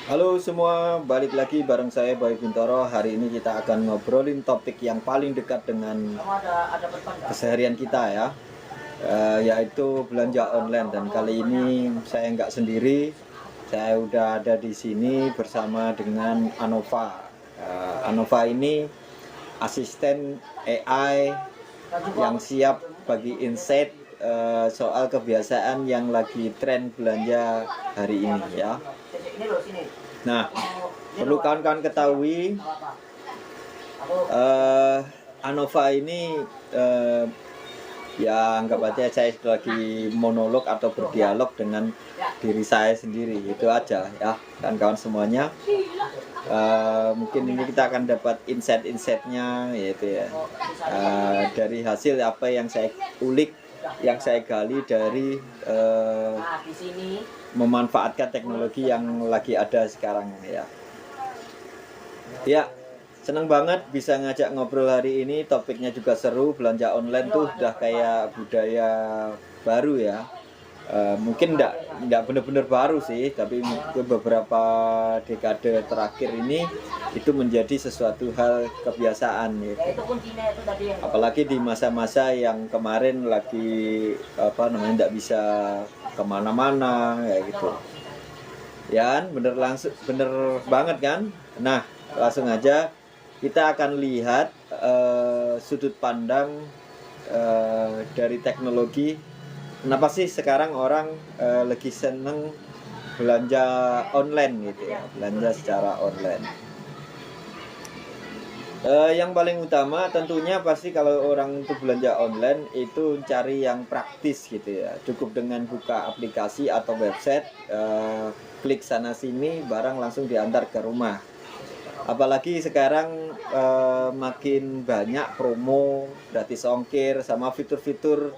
Halo semua, balik lagi bareng saya Boy Bintoro. Hari ini kita akan ngobrolin topik yang paling dekat dengan keseharian kita ya, yaitu belanja online. Dan kali ini saya nggak sendiri, saya udah ada di sini bersama dengan Anova. Anova ini asisten AI yang siap bagi insight soal kebiasaan yang lagi tren belanja hari ini ya. Nah, perlu kawan-kawan ketahui, Anova ini ya anggap aja saya lagi monolog atau berdialog dengan diri saya sendiri, itu aja ya kawan-kawan semuanya. Mungkin ini kita akan dapat insight-insightnya, yaitu ya dari hasil apa yang saya ulik, yang saya gali dari memanfaatkan teknologi yang lagi ada sekarang ya. Ya, senang banget bisa ngajak ngobrol hari ini. Topiknya juga seru. Belanja online tuh udah kayak budaya baru ya. Mungkin nggak benar-benar baru sih, tapi beberapa dekade terakhir ini itu menjadi sesuatu hal kebiasaan gitu. Apalagi di masa-masa yang kemarin lagi nggak bisa kemana-mana ya gitu. Ya, bener banget kan? Nah, langsung aja kita akan lihat sudut pandang dari teknologi. Kenapa sih sekarang orang lagi seneng belanja online gitu ya, belanja secara online. Yang paling utama tentunya pasti kalau orang untuk belanja online itu cari yang praktis gitu ya. Cukup dengan buka aplikasi atau website, klik sana sini, barang langsung diantar ke rumah. Apalagi sekarang makin banyak promo, gratis ongkir, sama fitur-fitur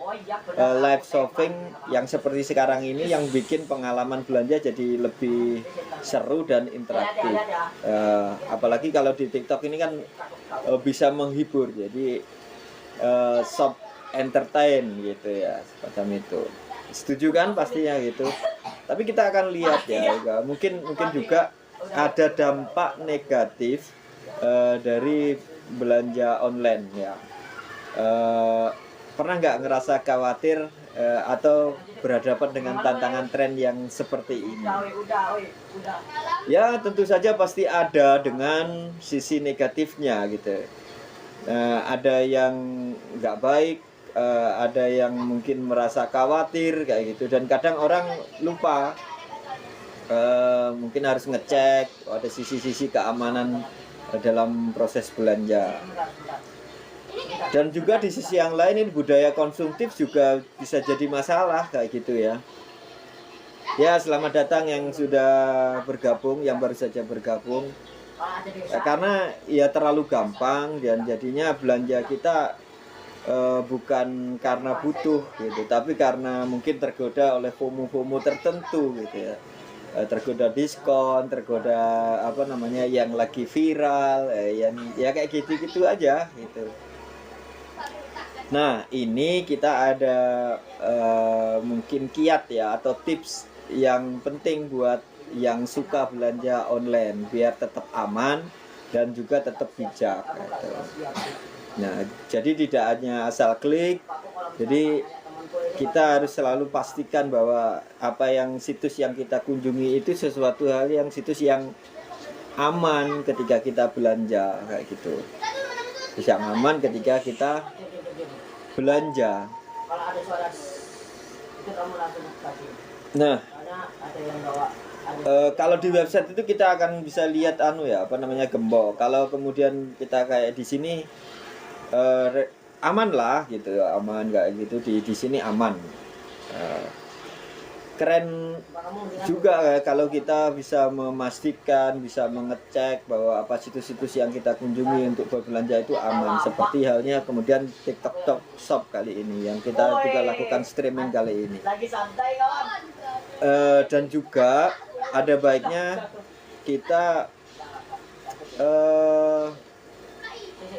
live shopping yang seperti sekarang ini yang bikin pengalaman belanja jadi lebih seru dan interaktif. Apalagi kalau di TikTok ini kan bisa menghibur, jadi shop entertain gitu ya, semacam itu. Setuju kan pastinya gitu. Tapi kita akan lihat ya, mungkin juga ada dampak negatif dari belanja online ya. Pernah nggak ngerasa khawatir atau berhadapan dengan tantangan tren yang seperti ini? Ya tentu saja pasti ada dengan sisi negatifnya gitu. Ada yang nggak baik, ada yang mungkin merasa khawatir kayak gitu, dan kadang orang lupa mungkin harus ngecek ada sisi-sisi keamanan dalam proses belanja. Dan juga di sisi yang lain ini budaya konsumtif juga bisa jadi masalah kayak gitu ya. Ya, selamat datang yang sudah bergabung, yang baru saja bergabung. Karena ya terlalu gampang dan jadinya belanja kita bukan karena butuh gitu, tapi karena mungkin tergoda oleh FOMO tertentu gitu ya. Tergoda diskon, tergoda yang lagi viral, yang ya kayak gitu aja gitu. Nah, ini kita ada mungkin kiat ya atau tips yang penting buat yang suka belanja online biar tetap aman dan juga tetap bijak gitu. Nah, jadi tidak hanya asal klik, jadi kita harus selalu pastikan bahwa apa yang situs yang kita kunjungi itu sesuatu hal yang situs yang aman ketika kita belanja kayak gitu. Bisa aman ketika kita belanja. Nah, kalau di website itu kita akan bisa lihat gembok. Kalau kemudian kita kayak di sini aman lah gitu, aman kayak gitu, di sini aman. Keren juga kalau kita bisa memastikan, bisa mengecek bahwa apa situs-situs yang kita kunjungi untuk berbelanja itu aman. Seperti halnya kemudian TikTok Shop kali ini yang kita juga lakukan streaming kali ini. Dan juga ada baiknya kita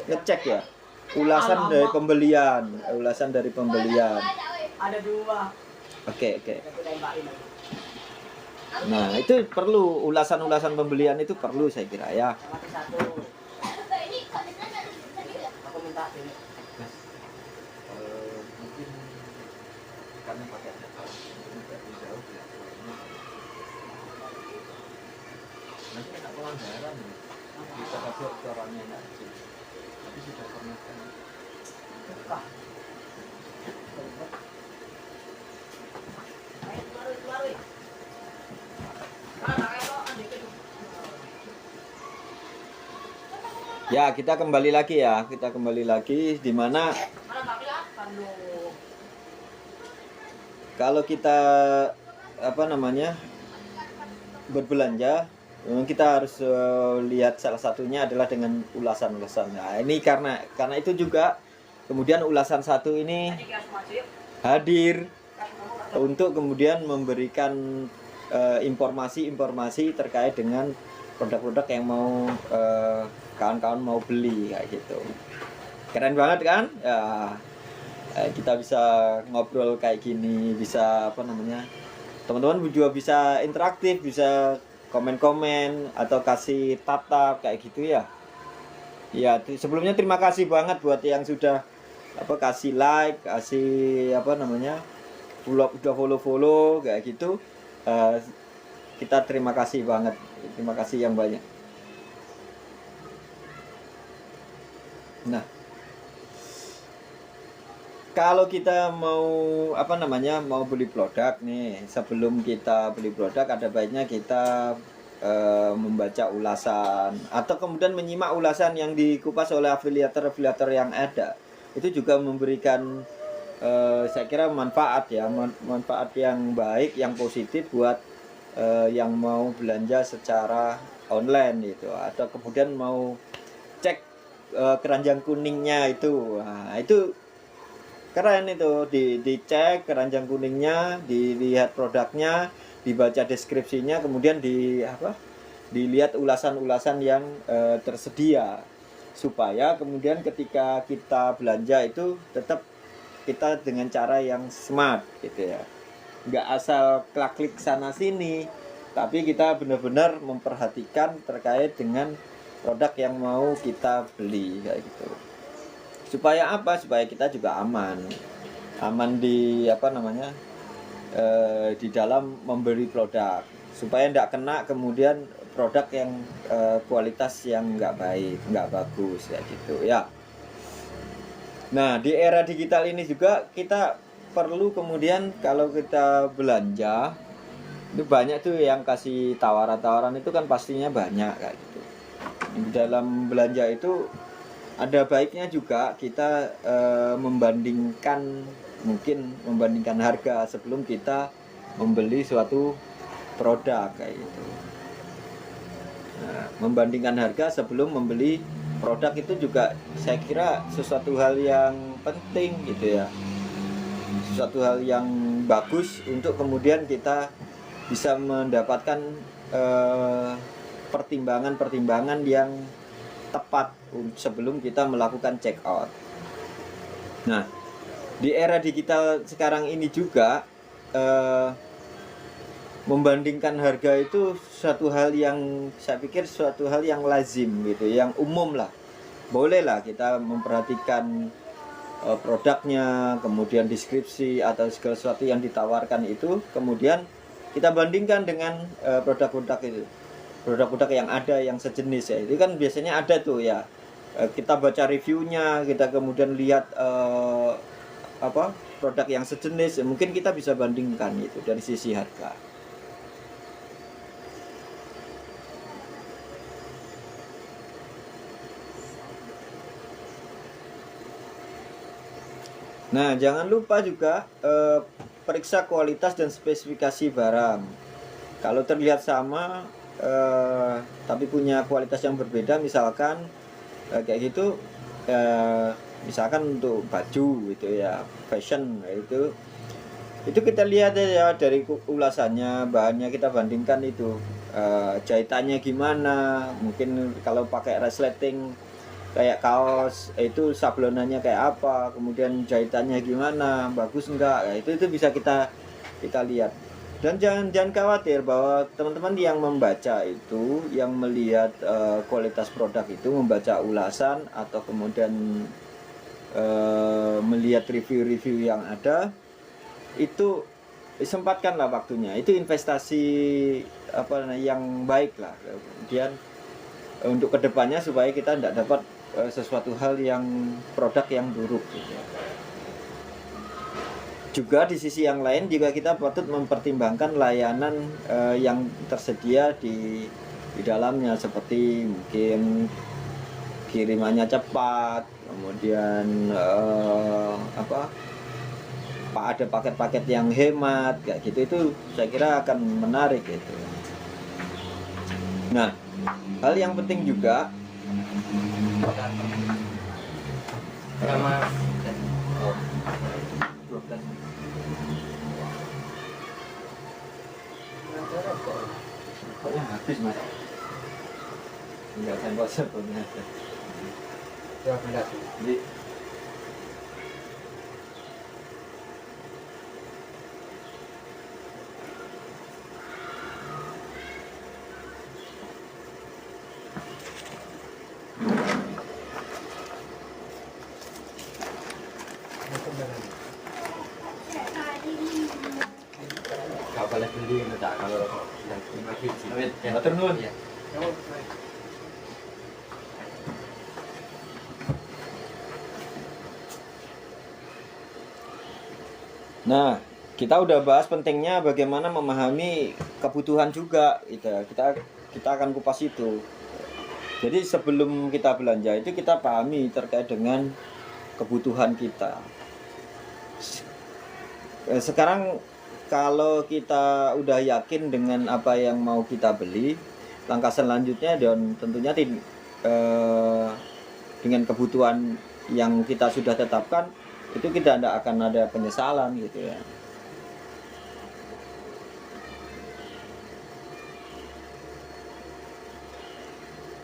ngecek ya ulasan dari pembelian. Ada dua. Oke. Nah, itu perlu ulasan-ulasan pembelian itu perlu saya kira ya. Aku minta ini. Mungkin karena pakai jauh ya. Nanti kena pelanggaran ya. Bisa kasih suaranya aja. Tapi sudah pernah kan. Ya, kita kembali lagi ya. Kita kembali lagi di mana kalau kita apa namanya berbelanja, kita harus lihat salah satunya adalah dengan ulasan-ulasan. Nah, ini karena itu juga kemudian ulasan satu ini hadir untuk kemudian memberikan informasi-informasi terkait dengan produk-produk yang mau kawan-kawan mau beli kayak gitu. Keren banget kan? Ya, kita bisa ngobrol kayak gini, bisa apa namanya? Teman-teman juga bisa interaktif, bisa komen-komen atau kasih tatap kayak gitu ya. Ya, sebelumnya terima kasih banget buat yang sudah apa kasih like, kasih apa namanya? udah follow kayak gitu. Kita terima kasih banget, terima kasih yang banyak. Nah, kalau kita mau apa namanya mau beli produk nih, sebelum kita beli produk ada baiknya kita membaca ulasan atau kemudian menyimak ulasan yang dikupas oleh afiliator yang ada. Itu juga memberikan saya kira manfaat ya, manfaat yang baik, yang positif buat yang mau belanja secara online gitu, atau kemudian mau cek keranjang kuningnya itu. Nah, itu keren itu, dicek keranjang kuningnya, dilihat produknya, dibaca deskripsinya, kemudian dilihat ulasan-ulasan yang tersedia, supaya kemudian ketika kita belanja itu tetap kita dengan cara yang smart gitu ya, nggak asal klik sana sini, tapi kita benar-benar memperhatikan terkait dengan produk yang mau kita beli kayak gitu. Supaya apa? Supaya kita juga aman di apa namanya di dalam membeli produk, supaya tidak kena kemudian produk yang kualitas yang nggak baik, nggak bagus kayak gitu ya. Nah, di era digital ini juga kita perlu kemudian kalau kita belanja itu banyak tuh yang kasih tawaran-tawaran, itu kan pastinya banyak kayak gitu. Di dalam belanja itu ada baiknya juga kita membandingkan harga sebelum kita membeli suatu produk kayak gitu. Nah, membandingkan harga sebelum membeli produk itu juga saya kira sesuatu hal yang penting gitu ya, sesuatu hal yang bagus untuk kemudian kita bisa mendapatkan pertimbangan-pertimbangan yang tepat sebelum kita melakukan check out. Nah, di era digital sekarang ini juga membandingkan harga itu suatu hal yang saya pikir suatu hal yang lazim gitu, yang umum lah. Boleh lah kita memperhatikan produknya, kemudian deskripsi atau segala sesuatu yang ditawarkan itu, kemudian kita bandingkan dengan produk-produk itu, produk-produk yang ada yang sejenis ya. Itu kan biasanya ada tuh ya. Kita baca reviewnya, kita kemudian lihat produk yang sejenis, mungkin kita bisa bandingkan itu dari sisi harga. Nah, jangan lupa juga periksa kualitas dan spesifikasi barang. Kalau terlihat sama tapi punya kualitas yang berbeda, misalkan kayak gitu, misalkan untuk baju gitu ya, fashion itu kita lihat ya dari ulasannya, bahannya kita bandingkan itu, jahitannya gimana, mungkin kalau pakai resleting kayak kaos itu sablonannya kayak apa, kemudian jahitannya gimana, bagus enggak, itu bisa kita lihat. Dan jangan khawatir bahwa teman-teman yang membaca itu, yang melihat kualitas produk itu, membaca ulasan atau kemudian melihat review-review yang ada, itu sempatkanlah waktunya. Itu investasi yang baik lah. Kemudian untuk kedepannya supaya kita tidak dapat sesuatu hal yang produk yang buruk gitu. Juga di sisi yang lain juga kita patut mempertimbangkan layanan yang tersedia di dalamnya, seperti mungkin kirimannya cepat, kemudian ada paket-paket yang hemat kayak gitu. Itu saya kira akan menarik gitu. Nah, hal yang penting juga Sama pokoknya habis mas, enggak saya bawa sebelumnya. 12. Jadi Kau boleh beli enggak kalau yang 5 biji. matur nuwun. Iya. Nah, kita udah bahas pentingnya bagaimana memahami kebutuhan juga gitu. Kita akan kupas itu. Jadi sebelum kita belanja itu kita pahami terkait dengan kebutuhan kita. Sekarang kalau kita udah yakin dengan apa yang mau kita beli, langkah selanjutnya dan tentunya dengan kebutuhan yang kita sudah tetapkan, itu kita tidak akan ada penyesalan gitu ya.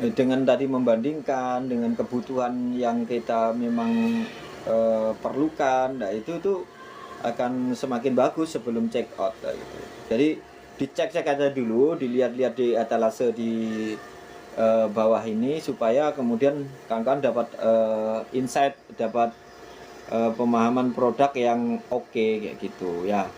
Dengan tadi membandingkan dengan kebutuhan yang kita memang perlukan, nah itu tuh akan semakin bagus sebelum check out gitu. Jadi dicek-cek aja dulu, dilihat-lihat di etalase di bawah ini, supaya kemudian kawan-kawan dapat insight, dapat pemahaman produk yang oke kayak gitu ya.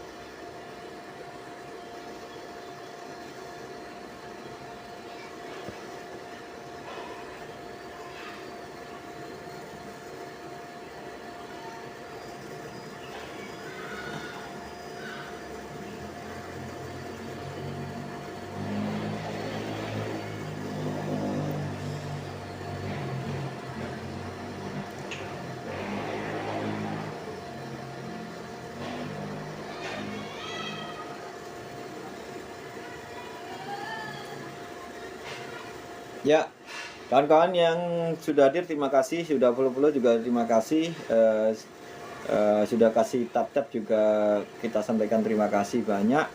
Ya, kawan-kawan yang sudah hadir terima kasih, sudah follow juga terima kasih, sudah kasih tap-tap juga kita sampaikan terima kasih banyak.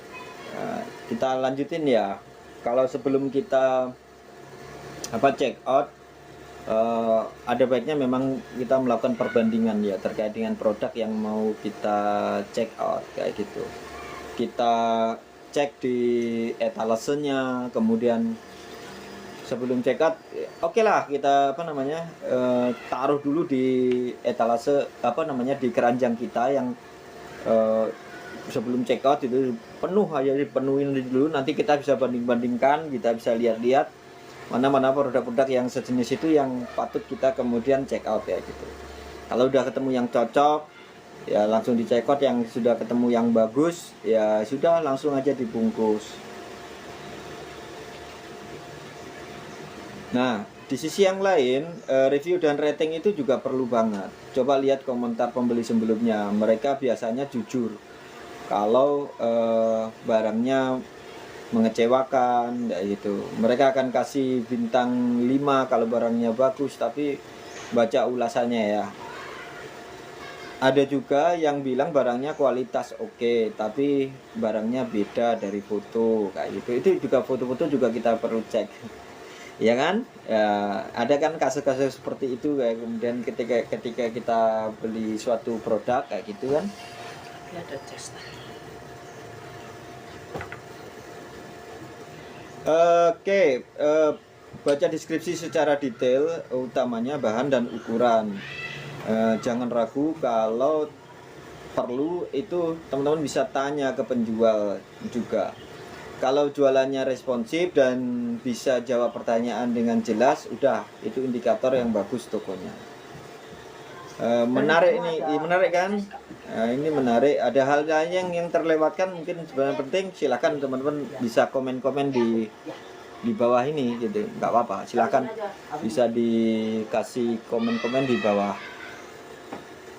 Kita lanjutin ya. Kalau sebelum kita check out, ada baiknya memang kita melakukan perbandingan ya terkait dengan produk yang mau kita check out kayak gitu. Kita cek di etalasenya, kemudian sebelum check out, oke lah kita taruh dulu di etalase di keranjang kita yang sebelum check out itu penuh aja, dipenuhin dulu, nanti kita bisa banding-bandingkan, kita bisa lihat-lihat mana-mana produk-produk yang sejenis itu yang patut kita kemudian check out ya gitu. Kalau udah ketemu yang cocok ya langsung di check out, yang sudah ketemu yang bagus ya sudah langsung aja dibungkus. Nah, di sisi yang lain, review dan rating itu juga perlu banget. Coba lihat komentar pembeli sebelumnya, mereka biasanya jujur kalau barangnya mengecewakan gitu. Mereka akan kasih bintang 5 kalau barangnya bagus, tapi baca ulasannya ya. Ada juga yang bilang barangnya kualitas oke, tapi barangnya beda dari foto kayak gitu. Itu juga foto-foto juga kita perlu cek. Ya kan, ya, ada kan kasus-kasus seperti itu kayak kemudian ketika kita beli suatu produk kayak gitu kan. Ya ada tes. Oke, baca deskripsi secara detail, utamanya bahan dan ukuran. Jangan ragu, kalau perlu itu teman-teman bisa tanya ke penjual juga. Kalau jualannya responsif dan bisa jawab pertanyaan dengan jelas, udah itu indikator yang bagus tokonya. Menarik ini, menarik kan? Ini menarik. Ada hal lain yang terlewatkan mungkin sebenarnya penting. Silakan teman-teman bisa komen-komen di bawah ini gitu, nggak apa-apa. Silakan bisa dikasih komen-komen di bawah.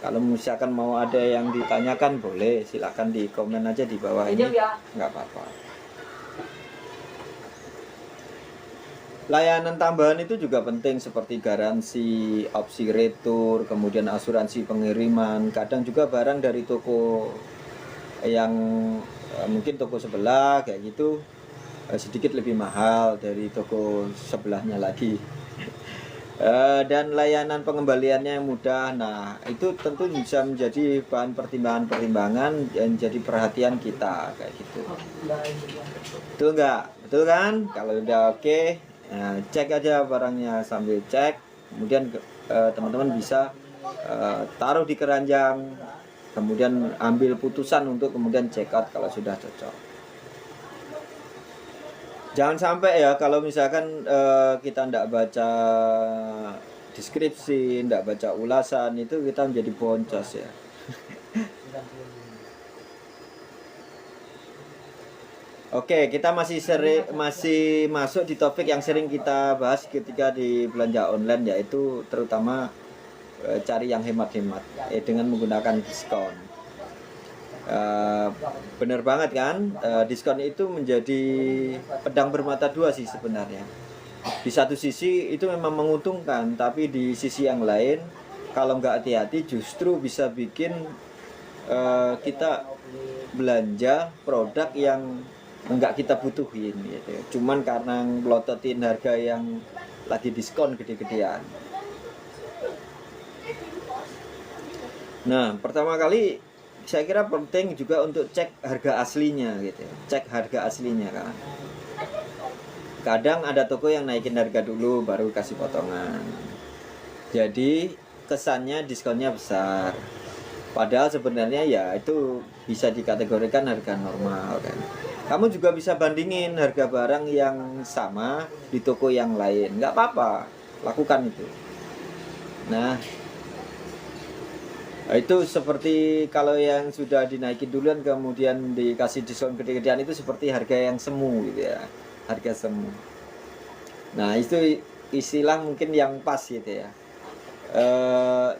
Kalau misalkan mau ada yang ditanyakan boleh, silakan di komen aja di bawah ini, nggak apa-apa. Layanan tambahan itu juga penting seperti garansi, opsi retur, kemudian asuransi pengiriman. Kadang juga barang dari toko yang mungkin toko sebelah kayak gitu sedikit lebih mahal dari toko sebelahnya lagi. Dan layanan pengembaliannya yang mudah. Nah, itu tentu bisa menjadi bahan pertimbangan-pertimbangan dan jadi perhatian kita kayak gitu. Betul nggak? Betul kan? Kalau udah oke, nah, cek aja barangnya sambil cek. Kemudian teman-teman bisa taruh di keranjang, kemudian ambil putusan untuk kemudian check out kalau sudah cocok. Jangan sampai ya kalau misalkan kita tidak baca deskripsi, tidak baca ulasan, itu kita menjadi boncos ya. Oke, kita masih masuk di topik yang sering kita bahas ketika di belanja online, yaitu terutama cari yang hemat-hemat dengan menggunakan diskon. Bener banget kan, diskon itu menjadi pedang bermata dua sih sebenarnya. Di satu sisi itu memang menguntungkan, tapi di sisi yang lain kalau nggak hati-hati justru bisa bikin kita belanja produk yang nggak kita butuhin gitu. Cuman karena melototin harga yang lagi diskon gede-gedean. Nah, pertama kali saya kira penting juga untuk cek harga aslinya gitu. Cek harga aslinya kan. Kadang ada toko yang naikin harga dulu baru kasih potongan. Jadi kesannya diskonnya besar. Padahal sebenarnya ya itu bisa dikategorikan harga normal kan. Kamu juga bisa bandingin harga barang yang sama di toko yang lain. Nggak apa-apa, lakukan itu. Nah, itu seperti kalau yang sudah dinaikin duluan kemudian dikasih diskon gede-gedean itu seperti harga yang semu gitu ya. Harga semu. Nah, itu istilah mungkin yang pas gitu ya.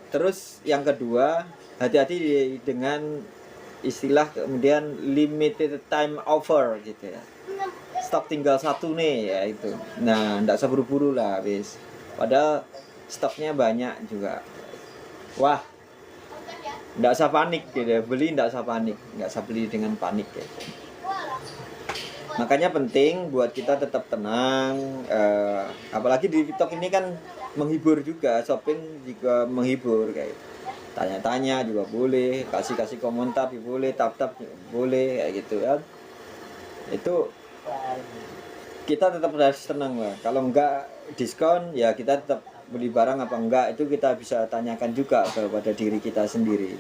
Terus yang kedua, hati-hati dengan istilah kemudian limited time offer gitu ya. Stok tinggal satu nih ya itu. Nah, enggak usah buru-buru lah habis. Padahal stoknya banyak juga. Wah, enggak usah panik gitu ya. Beli enggak usah panik, enggak usah beli dengan panik gitu. Makanya penting buat kita tetap tenang, apalagi di TikTok ini kan menghibur juga, shopping juga menghibur kayak tanya-tanya juga boleh, kasih komentar juga boleh, tap-tap boleh kayak gitu kan. Itu kita tetap harus tenang lah. Kalau enggak diskon ya kita tetap beli barang apa enggak, itu kita bisa tanyakan juga kepada diri kita sendiri.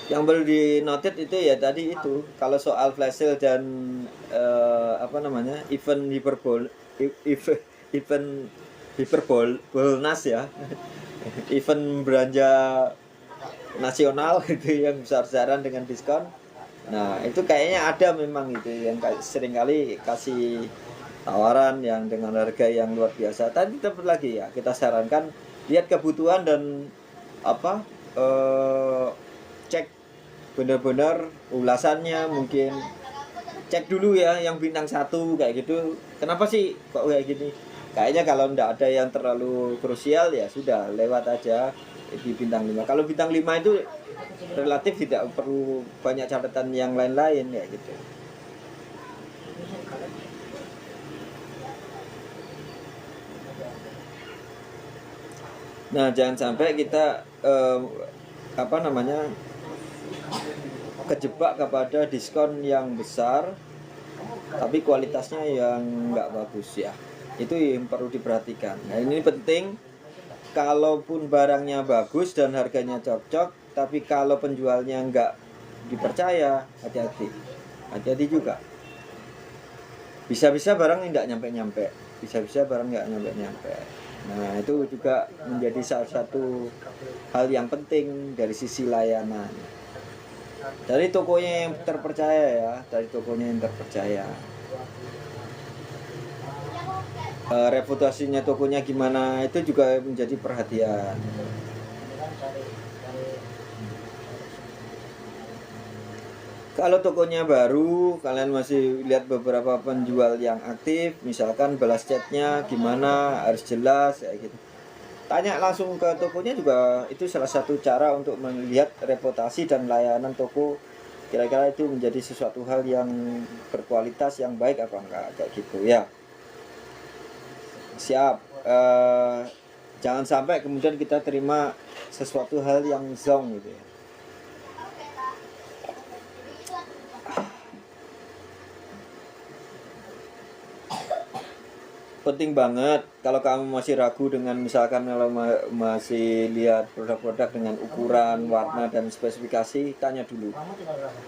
Yang perlu di noted itu ya tadi itu, kalau soal flash sale dan event hiperbolnas ya, event belanja nasional gitu yang besar-besaran dengan diskon. Nah itu kayaknya ada memang itu yang seringkali kasih tawaran yang dengan harga yang luar biasa. Tadi tetap lagi ya kita sarankan lihat kebutuhan dan cek benar-benar ulasannya, mungkin cek dulu ya yang bintang 1 kayak gitu. Kenapa sih kok kayak gini? Kayaknya kalau ndak ada yang terlalu krusial ya sudah lewat aja di bintang 5. Kalau bintang 5 itu relatif tidak perlu banyak catatan yang lain-lain ya gitu. Nah, jangan sampai kita kejebak kepada diskon yang besar tapi kualitasnya yang nggak bagus ya. Itu yang perlu diperhatikan. Nah, ini penting. Kalaupun barangnya bagus dan harganya cocok, tapi kalau penjualnya nggak dipercaya, hati-hati. Hati-hati juga. Bisa-bisa barang nggak nyampe-nyampe. Bisa-bisa barang nggak nyampe-nyampe. Nah, itu juga menjadi salah satu hal yang penting dari sisi layanan. Dari tokonya yang terpercaya ya, dari tokonya yang terpercaya. Reputasinya tokonya gimana itu juga menjadi perhatian. Kalau tokonya baru, kalian masih lihat beberapa penjual yang aktif, misalkan balas chatnya gimana, harus jelas kayak gitu. Tanya langsung ke tokonya juga, itu salah satu cara untuk melihat reputasi dan layanan toko. Kira-kira itu menjadi sesuatu hal yang berkualitas, yang baik apa enggak, kayak gitu ya. Siap. Jangan sampai kemudian kita terima sesuatu hal yang zong gitu ya. Penting banget kalau kamu masih ragu dengan misalkan kalau masih lihat produk-produk dengan ukuran, warna dan spesifikasi, tanya dulu.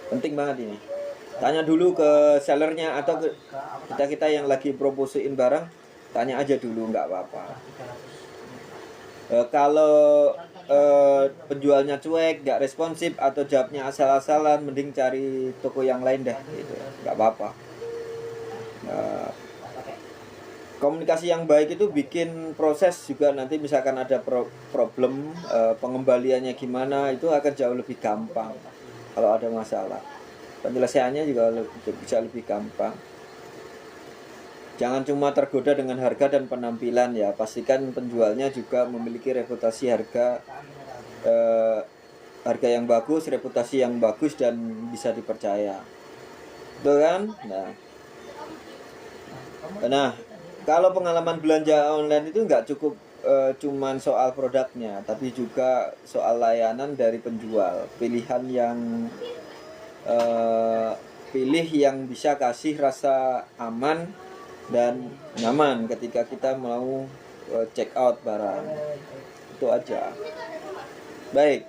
Penting banget ini. Tanya dulu ke sellernya atau ke kita yang lagi promosiin barang. Tanya aja dulu, nggak apa-apa. Kalau penjualnya cuek, nggak responsif atau jawabnya asal-asalan, mending cari toko yang lain deh, gitu. Nggak apa-apa. Komunikasi yang baik itu bikin proses juga nanti misalkan ada problem, pengembaliannya gimana, itu akan jauh lebih gampang. Kalau ada masalah, penyelesaiannya juga bisa lebih gampang. Jangan cuma tergoda dengan harga dan penampilan ya. Pastikan penjualnya juga memiliki reputasi harga yang bagus, reputasi yang bagus dan bisa dipercaya. Betul kan? Nah, kalau pengalaman belanja online itu nggak cukup cuman soal produknya, tapi juga soal layanan dari penjual. Pilih yang bisa kasih rasa aman dan nyaman ketika kita mau check out barang. Itu aja. Baik.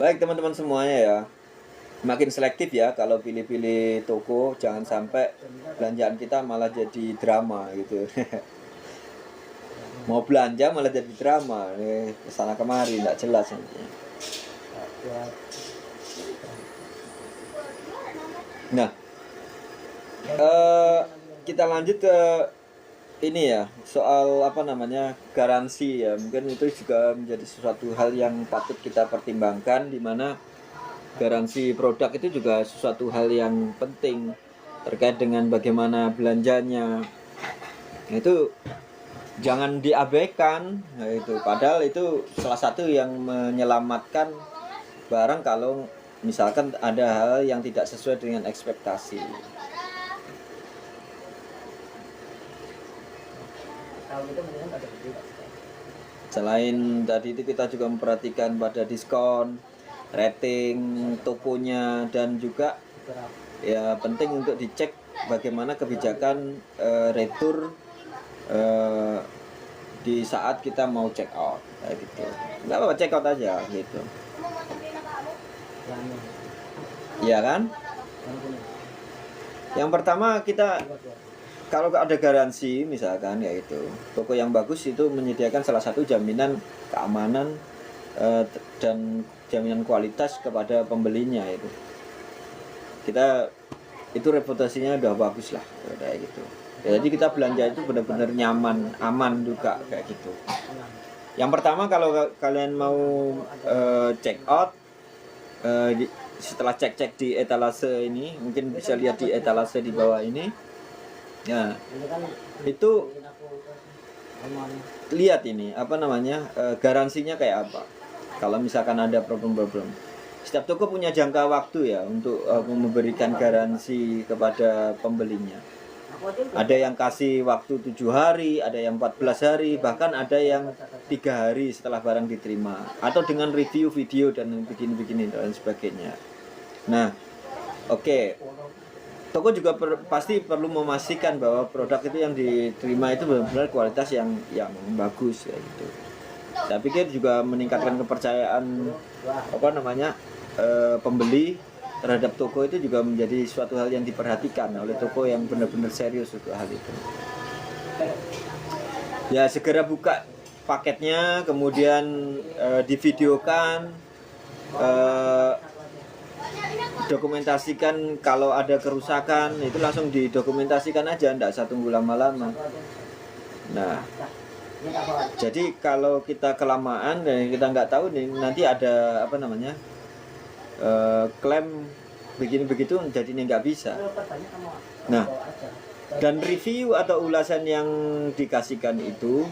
Baik teman-teman semuanya ya. Makin selektif ya kalau pilih-pilih toko, jangan sampai belanjaan kita malah jadi drama gitu. Mau belanja malah jadi drama, kesana kemari nggak jelas nanti. Nah, kita lanjut ke ini ya, soal garansi ya. Mungkin itu juga menjadi sesuatu hal yang patut kita pertimbangkan, di mana garansi produk itu juga sesuatu hal yang penting terkait dengan bagaimana belanjanya. Itu jangan diabaikan. Nah, itu padahal itu salah satu yang menyelamatkan barang kalau misalkan ada hal yang tidak sesuai dengan ekspektasi. Selain tadi itu kita juga memperhatikan pada diskon, rating tokonya, dan juga ya penting untuk dicek bagaimana kebijakan retur di saat kita mau check out kayak gitu. Nggak apa-apa, check out aja gitu. Iya kan? Yang pertama kita kalau ada garansi misalkan ya itu toko yang bagus itu menyediakan salah satu jaminan keamanan dan jaminan kualitas kepada pembelinya itu. Kita itu reputasinya udah bagus lah kayak gitu. Ya, jadi kita belanja itu benar-benar nyaman, aman juga kayak gitu. Yang pertama kalau kalian mau check out, setelah cek-cek di etalase ini, mungkin bisa lihat di etalase di bawah ini. Ya, itu lihat ini garansinya kayak apa. Kalau misalkan ada problem-problem, setiap toko punya jangka waktu ya untuk memberikan garansi kepada pembelinya. Ada yang kasih waktu 7 hari, ada yang 14 hari, bahkan ada yang 3 hari setelah barang diterima, atau dengan review video dan begini-begini dan sebagainya. Nah, oke. Toko juga pasti perlu memastikan bahwa produk itu yang diterima itu benar-benar kualitas yang bagus ya gitu. Saya pikir juga meningkatkan kepercayaan pembeli terhadap toko itu juga menjadi suatu hal yang diperhatikan oleh toko yang benar-benar serius untuk hal itu. Ya segera buka paketnya, kemudian divideokan, dokumentasikan kalau ada kerusakan itu langsung didokumentasikan aja, tidak usah tunggu lama-lama. Nah, jadi kalau kita kelamaan dan kita nggak tahu nih nanti ada klaim begini begitu, jadi ini nggak bisa. Nah, dan review atau ulasan yang dikasihkan itu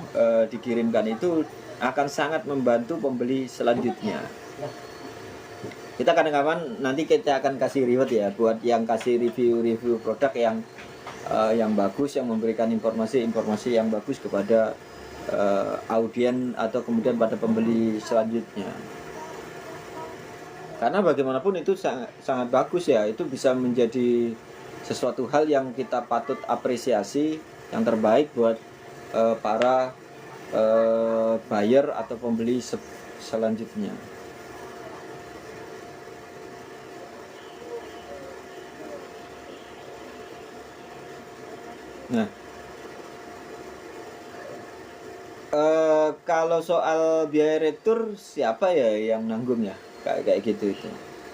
dikirimkan itu akan sangat membantu pembeli selanjutnya. Kita kadang-kadang nanti kita akan kasih reward ya buat yang kasih review produk yang bagus, yang memberikan informasi yang bagus kepada audien atau kemudian pada pembeli selanjutnya. Karena bagaimanapun itu sangat bagus ya, itu bisa menjadi sesuatu hal yang kita patut apresiasi, yang terbaik buat para buyer atau pembeli selanjutnya. Nah, kalau soal biaya retur siapa ya yang nanggung ya kayak gitu itu.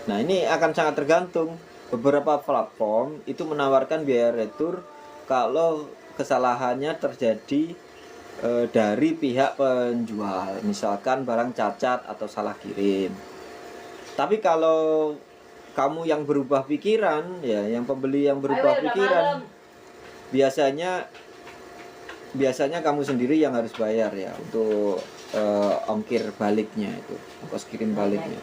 Nah, ini akan sangat tergantung. Beberapa platform itu menawarkan biaya retur kalau kesalahannya terjadi dari pihak penjual, misalkan barang cacat atau salah kirim. Tapi kalau kamu yang berubah pikiran ya, yang pembeli yang berubah pikiran, biasanya kamu sendiri yang harus bayar ya untuk ongkir baliknya, itu ongkos kirim baliknya.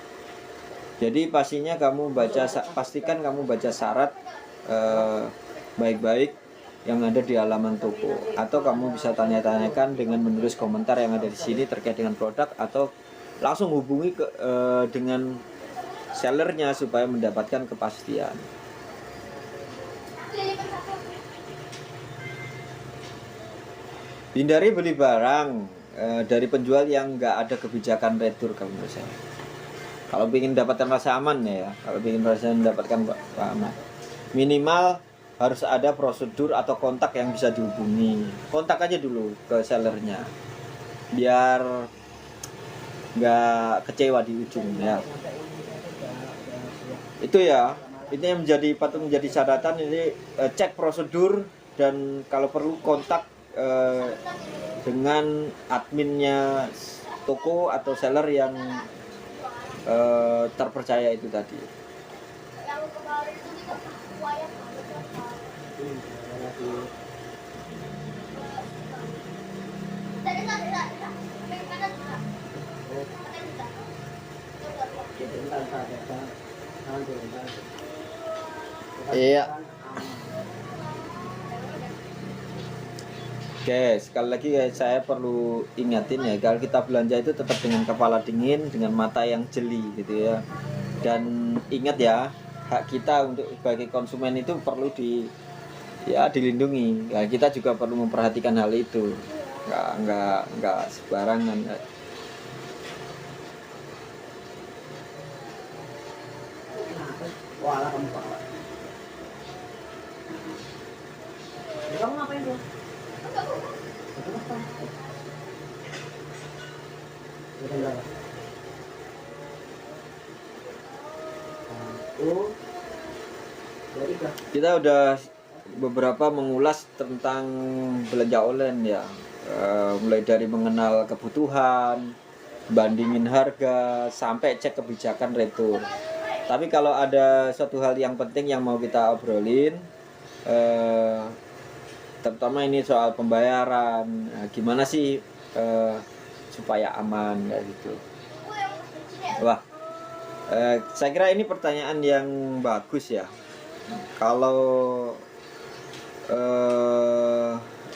Jadi pastikan kamu baca syarat baik-baik yang ada di halaman toko, atau kamu bisa tanya-tanyakan dengan menulis komentar yang ada di sini terkait dengan produk, atau langsung hubungi dengan sellernya supaya mendapatkan kepastian. Hindari beli barang dari penjual yang nggak ada kebijakan retur kalau menurut saya. Kalau ingin mendapatkan rasa aman ya, mendapatkan aman, minimal harus ada prosedur atau kontak yang bisa dihubungi. Kontak aja dulu ke sellernya, biar nggak kecewa di ujung ya. Itu ya, ini yang patut menjadi catatan. Ini cek prosedur dan kalau perlu kontak dengan adminnya toko atau seller yang terpercaya itu tadi. Iya. Oke, sekali lagi saya perlu ingatin ya, kalau kita belanja itu tetap dengan kepala dingin, dengan mata yang jeli gitu ya. Dan ingat ya, hak kita untuk sebagai konsumen itu perlu dilindungi. Ya, kita juga perlu memperhatikan hal itu. Enggak sembarangan. Wah, kamu bawa. Kamu ngapain tuh? Kita udah beberapa mengulas tentang belanja online ya, mulai dari mengenal kebutuhan, bandingin harga, sampai cek kebijakan retur. Tapi kalau ada suatu hal yang penting yang mau kita obrolin, terutama ini soal pembayaran, gimana sih supaya aman kayak gitu. Wah, Saya kira ini pertanyaan yang bagus ya. Kalau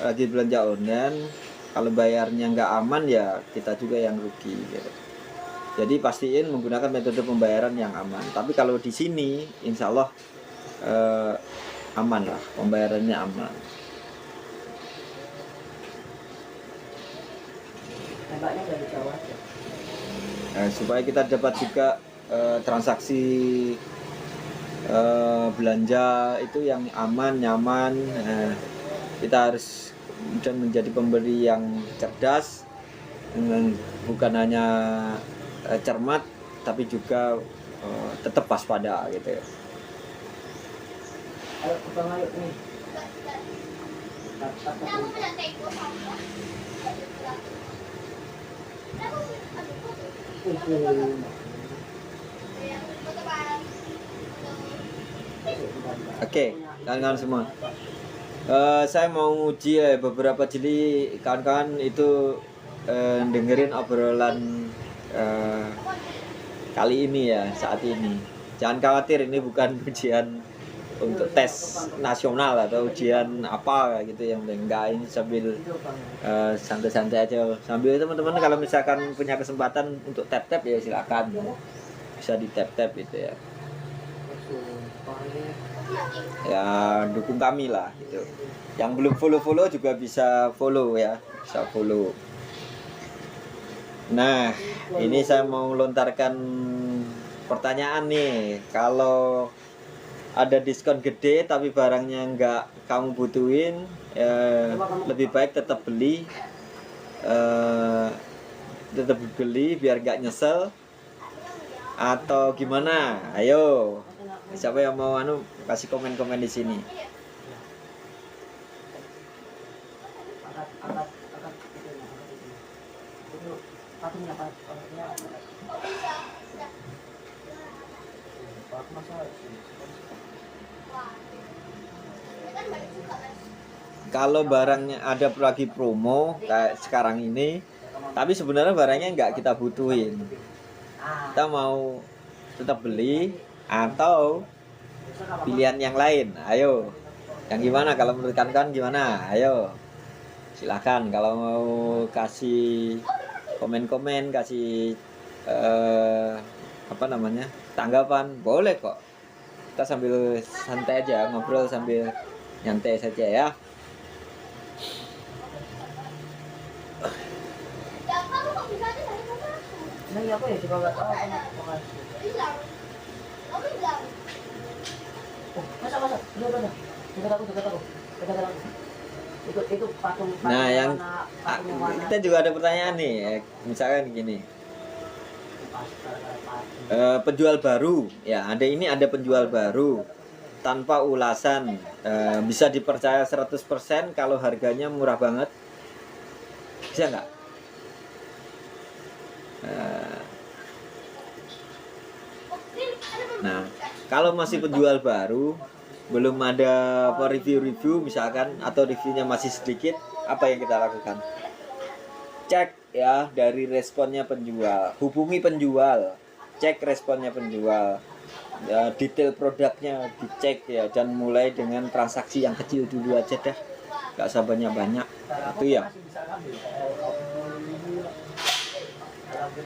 lagi belanja online, kalau bayarnya nggak aman ya kita juga yang rugi gitu. Jadi pastiin menggunakan metode pembayaran yang aman. Tapi kalau di sini insya Allah aman lah, pembayarannya aman. Tembaknya dari Jawa aja. Supaya kita dapat juga transaksi belanja itu yang aman, nyaman. Kita harus dan menjadi pembeli yang cerdas, bukan hanya cermat, tapi juga tetap waspada gitu ya. Ayo Bang, ayo nih. Oke, kawan-kawan semua. Saya mau uji ya beberapa jeli kawan-kawan itu dengerin obrolan kali ini ya, saat ini. Jangan khawatir, ini bukan ujian untuk tes nasional atau ujian apa gitu yang enggak, ini sambil santai-santai aja. Sambil teman-teman kalau misalkan punya kesempatan untuk tap-tap ya silakan. Bisa di tap-tap gitu ya. Ya dukung kami lah gitu. Yang belum follow juga bisa follow ya, bisa follow. Nah, ini saya mau lontarkan pertanyaan nih. Kalau ada diskon gede tapi barangnya nggak kamu butuhin, lebih baik tetap beli, biar nggak nyesel atau gimana? Ayo, siapa yang mau kasih komen-komen di sini? Kalau barangnya ada lagi promo kayak sekarang ini, tapi sebenarnya barangnya nggak kita butuhin, kita mau tetap beli atau pilihan yang lain? Ayo, yang gimana? Kalau menurut kalian gimana? Ayo, silahkan. Kalau mau kasih komen-komen, kasih tanggapan, boleh kok. Kita sambil santai aja, ngobrol sambil nyantai saja ya. Nah, aku ya juga nggak tahu apa. Oh, masa. Udah. Dekat aku. Itu patung Nah, yang mana? kita juga ada pertanyaan nih, misalkan gini. Penjual baru ya, ada penjual baru tanpa ulasan, bisa dipercaya 100% kalau harganya murah banget, bisa nggak? Nah, kalau masih penjual baru, belum ada review misalkan, atau reviewnya masih sedikit, apa yang kita lakukan? Cek ya dari responnya penjual, hubungi penjual, cek responnya penjual, ya, detail produknya dicek ya, dan mulai dengan transaksi yang kecil dulu aja dah, nggak usah banyak-banyak itu ya.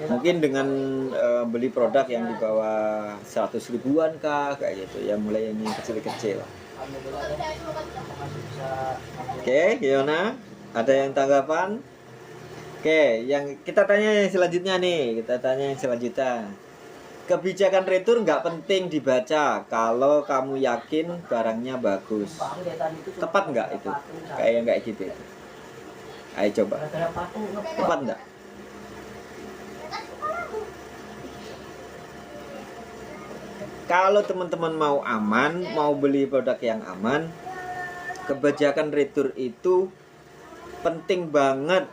Mungkin dengan beli produk yang di bawah 100 ribuan kah, kayak gitu ya, mulai yang kecil-kecil. Oke, gimana? Ada yang tanggapan? Oke, yang kita tanya yang selanjutnya nih, kebijakan retur nggak penting dibaca kalau kamu yakin barangnya bagus. Tepat nggak itu? Kayak gitu. Ayo coba. Tepat nggak? Kalau teman-teman mau aman, mau beli produk yang aman, kebijakan retur itu penting banget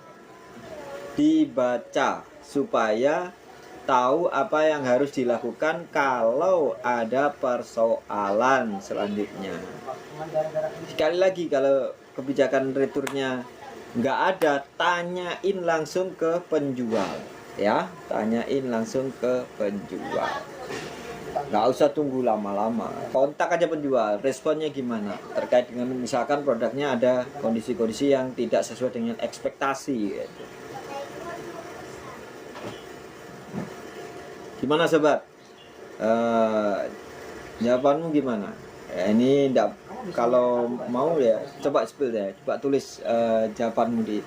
dibaca supaya tahu apa yang harus dilakukan kalau ada persoalan selanjutnya. Sekali lagi, kalau kebijakan returnya nggak ada, tanyain langsung ke penjual. Ya, tanyain langsung ke penjual. Nggak usah tunggu lama-lama. Kontak aja penjual, responnya gimana terkait dengan misalkan produknya ada kondisi-kondisi yang tidak sesuai dengan ekspektasi gitu. Gimana sobat? Jawabanmu gimana? Ya, ini enggak, kalau mau ya coba spill ya, coba tulis jawabanmu di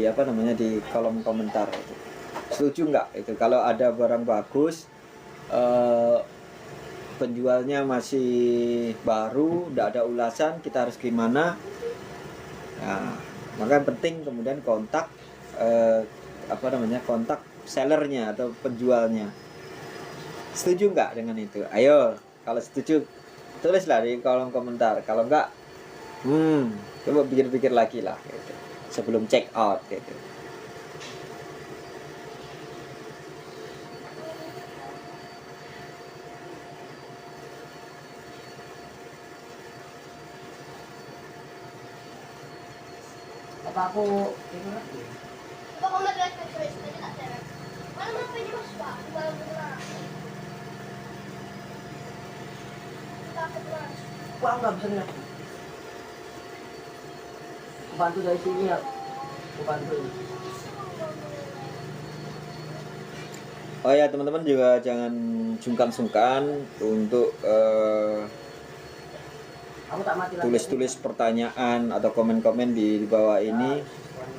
apa namanya di kolom komentar itu. Setuju nggak itu kalau ada barang bagus penjualnya masih baru, tidak ada ulasan, kita harus gimana? Nah, maka yang penting kemudian kontak apa namanya kontak sellernya atau penjualnya. Setuju nggak dengan itu? Ayo, kalau setuju tulislah di kolom komentar. Kalau enggak, coba pikir-pikir lagi lah gitu. Sebelum check out gitu. Apa aku itu lah. Baka mag-live ka first, pwede na sir. Paano mo pwede mas pa? Wala mo na. Bakit lunch? Wah, nggak bisa lihat. Bantu dari sini ya. Aku bantu. Oh ya teman-teman juga jangan sungkan-sungkan untuk Aku tak mati lagi. tulis-tulis pertanyaan atau komen-komen di bawah ini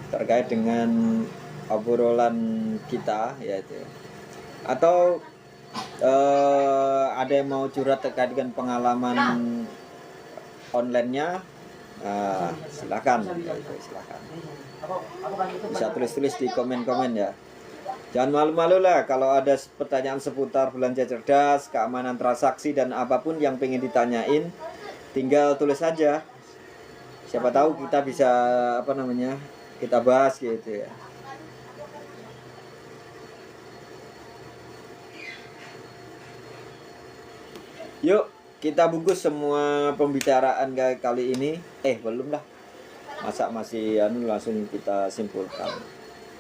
terkait dengan obrolan kita yaitu atau ada yang mau curhat terkait dengan pengalaman online-nya silakan silakan Aku kan itu bisa tulis-tulis di komen-komen ya. Jangan malu-malu lah kalau ada pertanyaan seputar belanja cerdas, keamanan transaksi dan apapun yang pengen ditanyain, tinggal tulis aja. Siapa tahu kita bisa apa namanya kita bahas gitu ya. Yuk kita bungkus semua pembicaraan kali ini. Belum lah. Masa masih langsung kita simpulkan.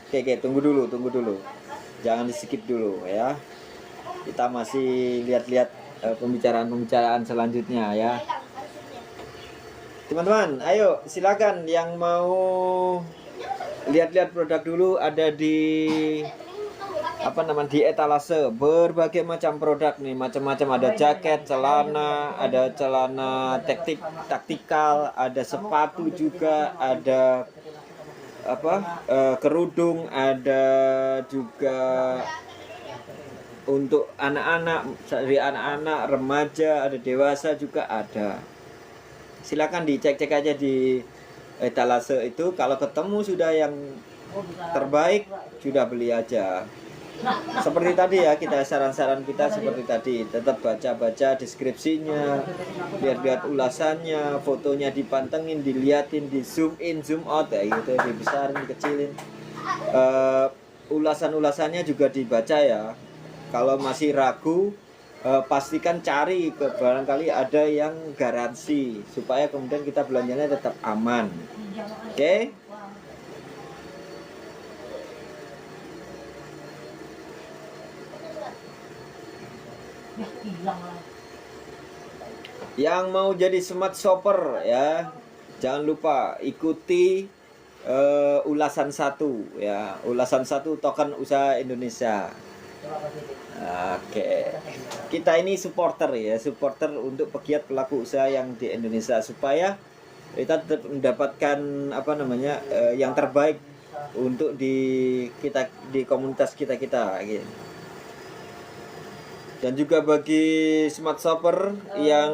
Oke, tunggu dulu. Jangan di skip dulu ya. Kita masih lihat-lihat pembicaraan selanjutnya ya. Teman-teman, ayo silakan yang mau lihat-lihat produk dulu ada di di etalase berbagai macam produk nih, macam-macam, ada jaket, celana, ada celana taktikal, ada sepatu juga, ada kerudung, ada juga untuk anak-anak, dari anak-anak, remaja, ada dewasa juga ada. Silakan dicek-cek aja di etalase itu. Kalau ketemu sudah yang terbaik, sudah beli aja. Seperti tadi ya, kita saran-saran kita seperti tadi, tetap baca-baca deskripsinya, lihat-lihat ulasannya, fotonya dipantengin, diliatin, di zoom in, zoom out ya gitu, dibesarin, dikecilin. Ulasan-ulasannya juga dibaca ya. Kalau masih ragu, pastikan cari ke barangkali ada yang garansi supaya kemudian kita belanjanya tetap aman. Oke? Yang mau jadi smart shopper ya, jangan lupa ikuti ulasan 1 ya, ulasan 1 token usaha Indonesia. Oke. Kita ini supporter ya, supporter untuk pegiat pelaku usaha yang di Indonesia supaya kita tetap mendapatkan yang terbaik untuk di komunitas kita gitu. Dan juga bagi smart shopper yang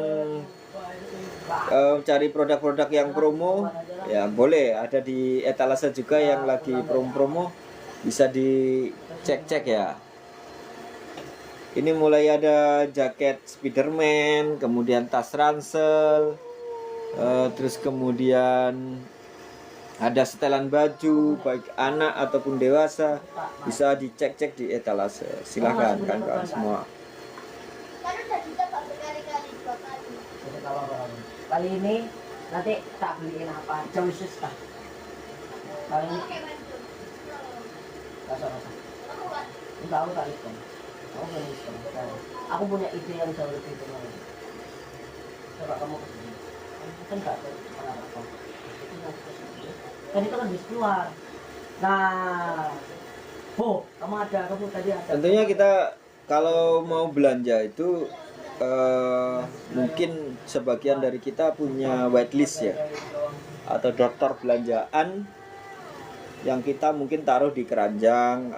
cari produk-produk yang promo ya, boleh ada di etalase juga yang lagi promo-promo, bisa dicek-cek ya. Ini mulai ada jaket Spiderman, kemudian tas ransel, terus kemudian ada setelan baju baik anak ataupun dewasa, bisa dicek-cek di etalase. Silahkan kawan-kawan semua. Kali ini nanti tak beliin apa, jauh susah. Kali ini. Rasa-rasa. Enggak, aku tak hitung. Aku belum hitung. Aku punya ide yang jauh lebih benar. Coba kamu kesini. Kamu kan nggak ada apa-apa. Itu nanti kesini. Kan itu kan bis keluar. Nah, kamu tadi ada. Tentunya kita kalau mau belanja itu mungkin sebagian dari kita punya whitelist ya, atau daftar belanjaan yang kita mungkin taruh di keranjang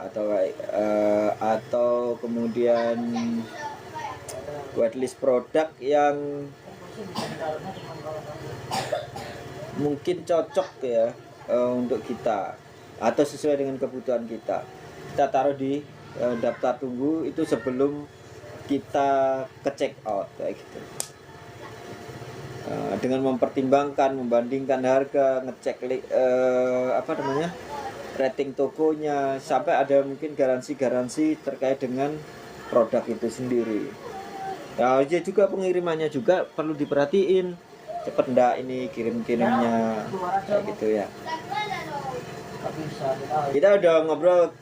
atau kemudian whitelist produk yang mungkin cocok ya untuk kita atau sesuai dengan kebutuhan kita. Kita taruh di daftar tunggu itu sebelum kita ke check out kayak gitu. Dengan mempertimbangkan, membandingkan harga, ngecek rating tokonya, sampai ada mungkin garansi-garansi terkait dengan produk itu sendiri. Nah, juga pengirimannya juga perlu diperhatiin, cepet ndak ini kirimnya kayak gitu ya. Kita udah ngobrol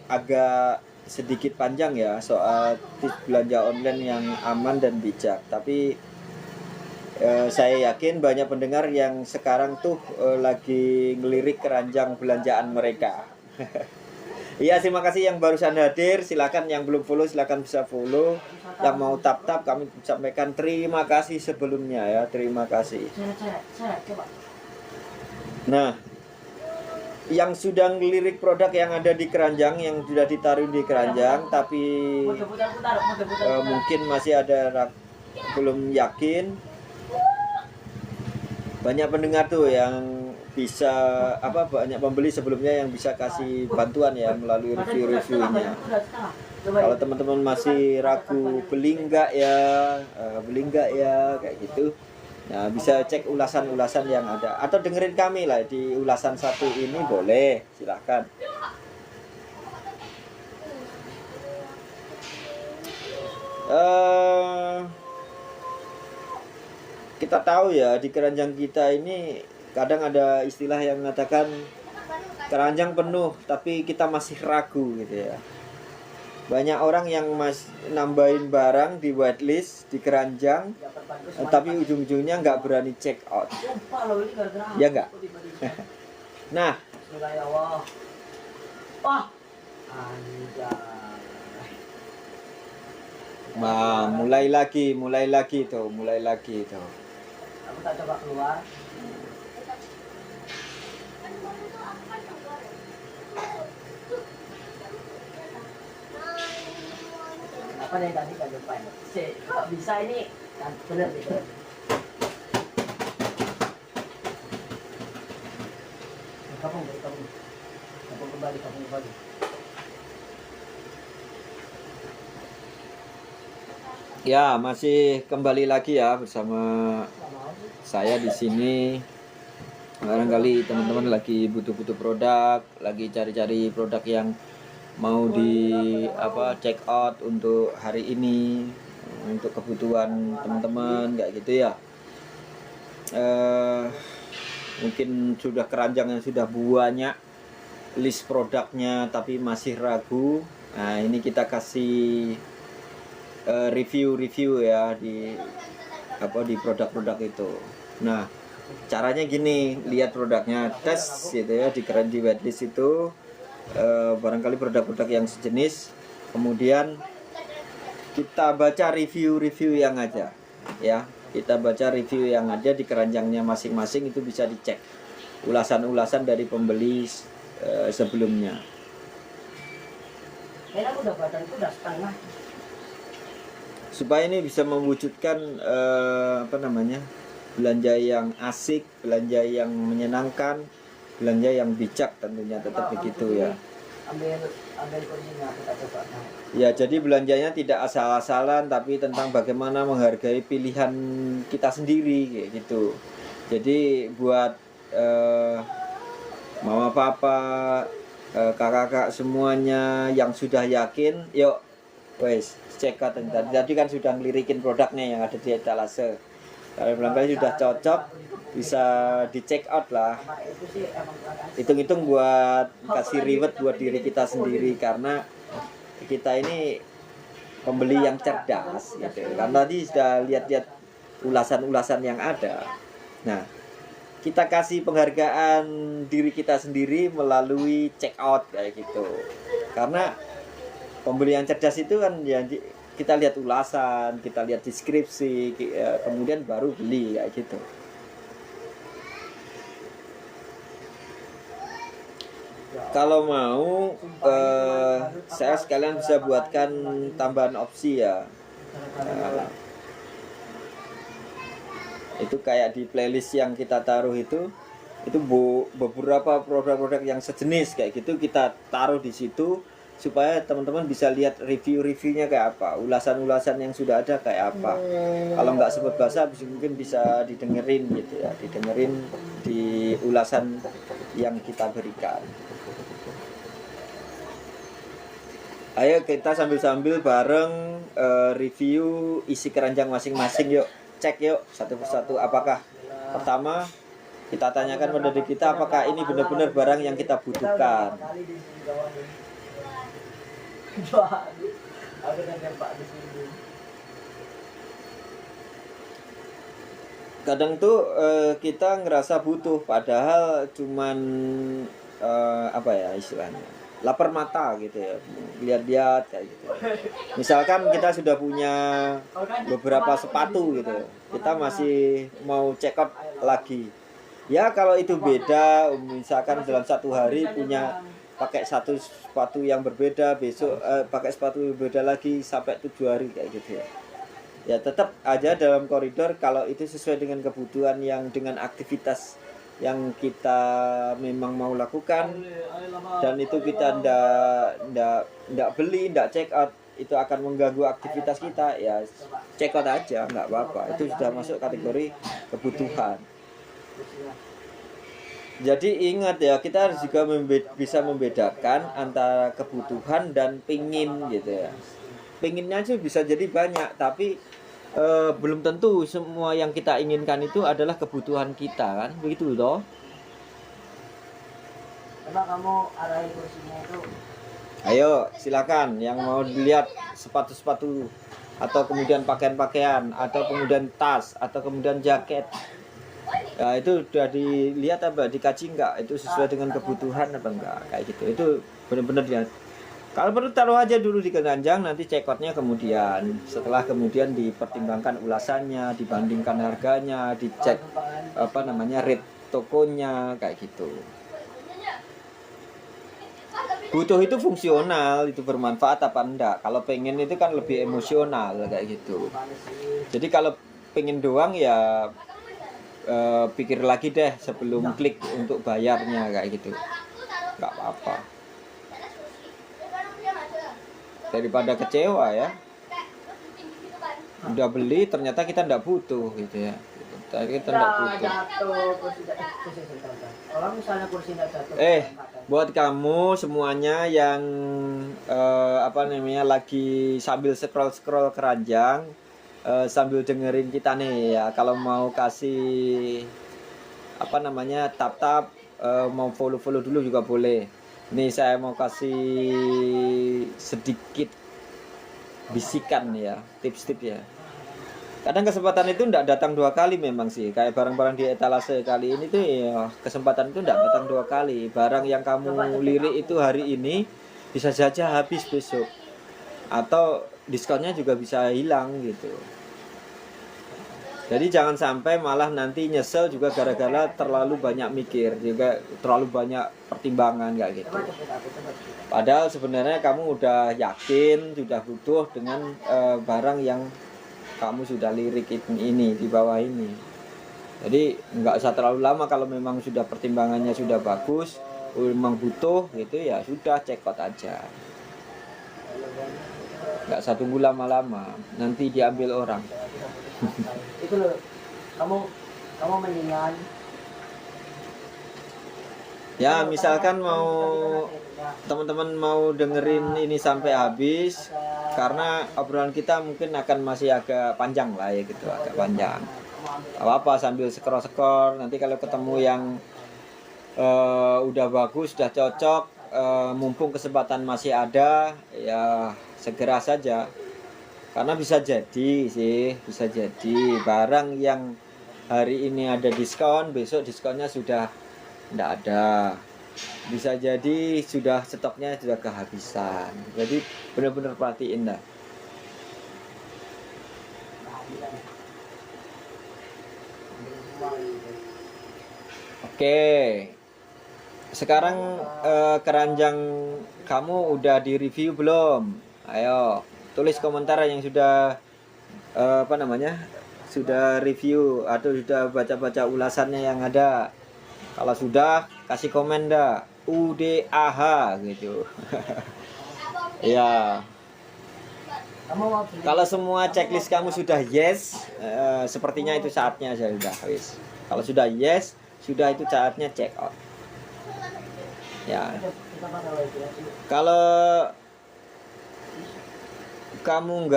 agak sedikit panjang ya soal tips belanja online yang aman dan bijak, tapi saya yakin banyak pendengar yang sekarang tuh lagi ngelirik keranjang belanjaan mereka. Iya, terima kasih yang barusan hadir. Silakan yang belum follow silakan bisa follow. Yang mau tap kami sampaikan terima kasih sebelumnya ya, terima kasih. Nah, yang sudah ngelirik produk yang ada di keranjang, yang sudah ditaruh di keranjang tapi mungkin masih ada belum yakin, banyak pendengar tuh yang bisa banyak pembeli sebelumnya yang bisa kasih bantuan ya melalui review-reviewnya. Kalau teman-teman masih ragu beli enggak ya kayak gitu, nah bisa cek ulasan-ulasan yang ada atau dengerin kami lah di ulasan satu ini, boleh, silahkan. Kita tahu ya di keranjang kita ini kadang ada istilah yang mengatakan keranjang penuh tapi kita masih ragu gitu ya. Banyak orang yang nambahin barang di whitelist, di keranjang, tapi ujung-ujungnya nggak berani check out. Ya nggak? Nah, mulai lagi tuh. Aku tak coba keluar. Apa yang tadi kan depan? Kok bisa ini? Kan benar gitu. Kamu kembali. Ya, masih kembali lagi ya bersama saya di sini. Barangkali teman-teman lagi butuh produk, lagi cari-cari produk yang mau di check out untuk hari ini, untuk kebutuhan teman-teman kayak gitu ya. Mungkin sudah keranjang yang sudah banyak list produknya tapi masih ragu. Nah, ini kita kasih review ya di produk-produk itu. Nah, caranya gini, lihat produknya, tes gitu ya di whitelist itu, barangkali produk-produk yang sejenis, kemudian kita baca review yang ada ya, kita baca review yang ada di keranjangnya masing-masing, itu bisa dicek ulasan-ulasan dari pembeli sebelumnya. Supaya ini bisa mewujudkan belanja yang asik, belanja yang menyenangkan, belanja yang bijak tentunya, tetap begitu ya. Ya, jadi belanjanya tidak asal-asalan tapi tentang bagaimana menghargai pilihan kita sendiri kayak gitu. Jadi buat mama papa, kakak-kakak semuanya yang sudah yakin, yuk wes check out tadi kan sudah ngelirikin produknya yang ada di etalase. Kalau barangkali sudah cocok, bisa di check out lah. Sama itu sih emang agak Hitung-hitung buat kasih reward buat diri kita sendiri, karena kita ini pembeli yang cerdas gitu. Karena tadi sudah lihat-lihat ulasan-ulasan yang ada. Nah, kita kasih penghargaan diri kita sendiri melalui check out kayak gitu. Karena pembeli yang cerdas itu kan ya kita lihat ulasan, kita lihat deskripsi, kemudian baru beli kayak gitu. Kalau mau, saya sekalian bisa buatkan tambahan opsi ya. Itu kayak di playlist yang kita taruh itu beberapa produk-produk yang sejenis kayak gitu kita taruh di situ supaya teman-teman bisa lihat review-reviewnya kayak apa, ulasan-ulasan yang sudah ada kayak apa. Kalau nggak sebut bahasa mungkin bisa didengerin gitu ya, didengerin di ulasan yang kita berikan. Ayo kita sambil-sambil bareng review isi keranjang masing-masing yuk. Cek yuk satu persatu, apakah pertama kita tanyakan pada diri kita apakah ini benar-benar barang yang kita butuhkan. Kadang tuh kita ngerasa butuh padahal cuman apa ya istilahnya, lapar mata gitu ya, lihat-lihat kayak gitu. Misalkan kita sudah punya beberapa sepatu gitu, kita masih mau check out lagi. Ya kalau itu beda, misalkan dalam satu hari punya pakai satu sepatu yang berbeda, besok pakai sepatu yang berbeda lagi sampai 7 hari kayak gitu ya. Ya tetap aja dalam koridor kalau itu sesuai dengan kebutuhan yang dengan aktivitas yang kita memang mau lakukan, dan itu kita ndak beli, ndak check out, itu akan mengganggu aktivitas kita, ya check out aja nggak apa-apa, itu sudah masuk kategori kebutuhan. Jadi ingat ya, kita harus juga bisa membedakan antara kebutuhan dan pingin gitu ya. Pinginnya sih bisa jadi banyak, tapi belum tentu semua yang kita inginkan itu adalah kebutuhan kita kan, begitu loh. Coba kamu arahin kursinya itu. Ayo silakan yang mau dilihat sepatu-sepatu atau kemudian pakaian-pakaian atau kemudian tas atau kemudian jaket. Ya itu udah dilihat apa, dikaji enggak itu sesuai dengan kebutuhan apa enggak kayak gitu. Itu benar-benar ya. Kalau perlu taruh aja dulu di keranjang, nanti check out-nya kemudian. Setelah kemudian dipertimbangkan ulasannya, dibandingkan harganya, dicek apa namanya rate tokonya kayak gitu. Butuh itu fungsional, itu bermanfaat apa enggak. Kalau pengen itu kan lebih emosional kayak gitu. Jadi kalau pengen doang ya pikir lagi deh sebelum klik untuk bayarnya kayak gitu. Enggak apa-apa. Daripada kecewa ya, udah beli ternyata kita nggak butuh gitu ya, kita nggak butuh. Kalau misalnya kursi nggak jatuh, Buat kamu semuanya yang apa namanya lagi sambil scroll keranjang sambil dengerin kita nih ya, kalau mau kasih apa namanya tap mau follow dulu juga boleh. Nih saya mau kasih sedikit bisikan ya, tips-tips ya. Kadang kesempatan itu tidak datang 2 kali memang sih. Kayak barang-barang di etalase kali ini tuh ya, kesempatan itu tidak datang 2 kali. Barang yang kamu lirik itu hari ini bisa saja habis besok, atau diskonnya juga bisa hilang gitu. Jadi jangan sampai malah nanti nyesel juga gara-gara terlalu banyak mikir, juga terlalu banyak pertimbangan kayak gitu. Padahal sebenarnya kamu udah yakin, sudah butuh dengan barang yang kamu sudah lirik ini di bawah ini. Jadi nggak usah terlalu lama, kalau memang sudah pertimbangannya sudah bagus, memang butuh gitu ya sudah check out aja. Nggak usah tunggu lama-lama, nanti diambil orang. Itu loh, kamu mendingan ya misalkan mau teman-teman mau dengerin ini sampai habis, karena obrolan kita mungkin akan masih agak panjang lah ya gitu, agak panjang. apa sambil scroll nanti kalau ketemu yang udah bagus, sudah cocok, mumpung kesempatan masih ada, ya segera saja. Karena bisa jadi barang yang hari ini ada diskon, besok diskonnya sudah tidak ada. Bisa jadi sudah stoknya sudah kehabisan. Jadi benar-benar perhatiin dah. Oke. Sekarang keranjang kamu udah di-review belum? Ayo, tulis komentar yang sudah sudah review atau sudah baca-baca ulasannya yang ada. Kalau sudah, kasih komen dah. UDAH gitu. Ya. Kamu mau beli? Kalau semua checklist kamu sudah yes, sepertinya itu saatnya sudah wis. Kalau sudah yes, sudah itu saatnya check out. Ya. Kita pakai lagi ya. Kalau kamu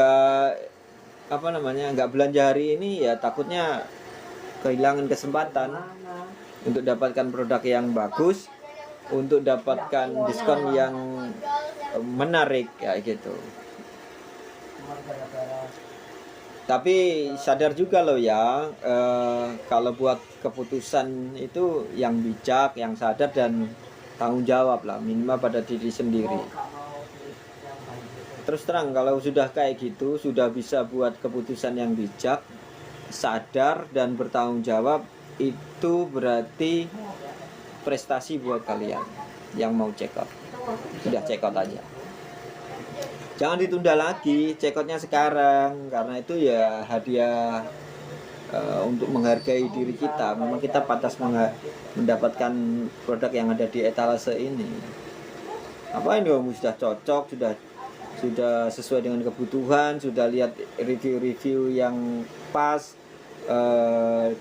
nggak belanja hari ini, ya takutnya kehilangan kesempatan Mana? untuk dapatkan produk yang bagus, untuk dapatkan diskon yang menarik kayak gitu. Cuma gara-gara Tapi sadar juga loh ya, kalau buat keputusan itu yang bijak, yang sadar dan tanggung jawab lah, minimal pada diri sendiri. nggak mau beli yang baik. Terus terang kalau sudah kayak gitu, sudah bisa buat keputusan yang bijak, sadar dan bertanggung jawab, itu berarti prestasi buat kalian yang mau check out. Sudah check out aja. Jangan ditunda lagi, check outnya sekarang, karena itu ya hadiah untuk menghargai diri kita. Memang kita pantas mendapatkan produk yang ada di etalase ini. Apa ini kamu sudah cocok, sudah sesuai dengan kebutuhan, sudah lihat review-review yang pas,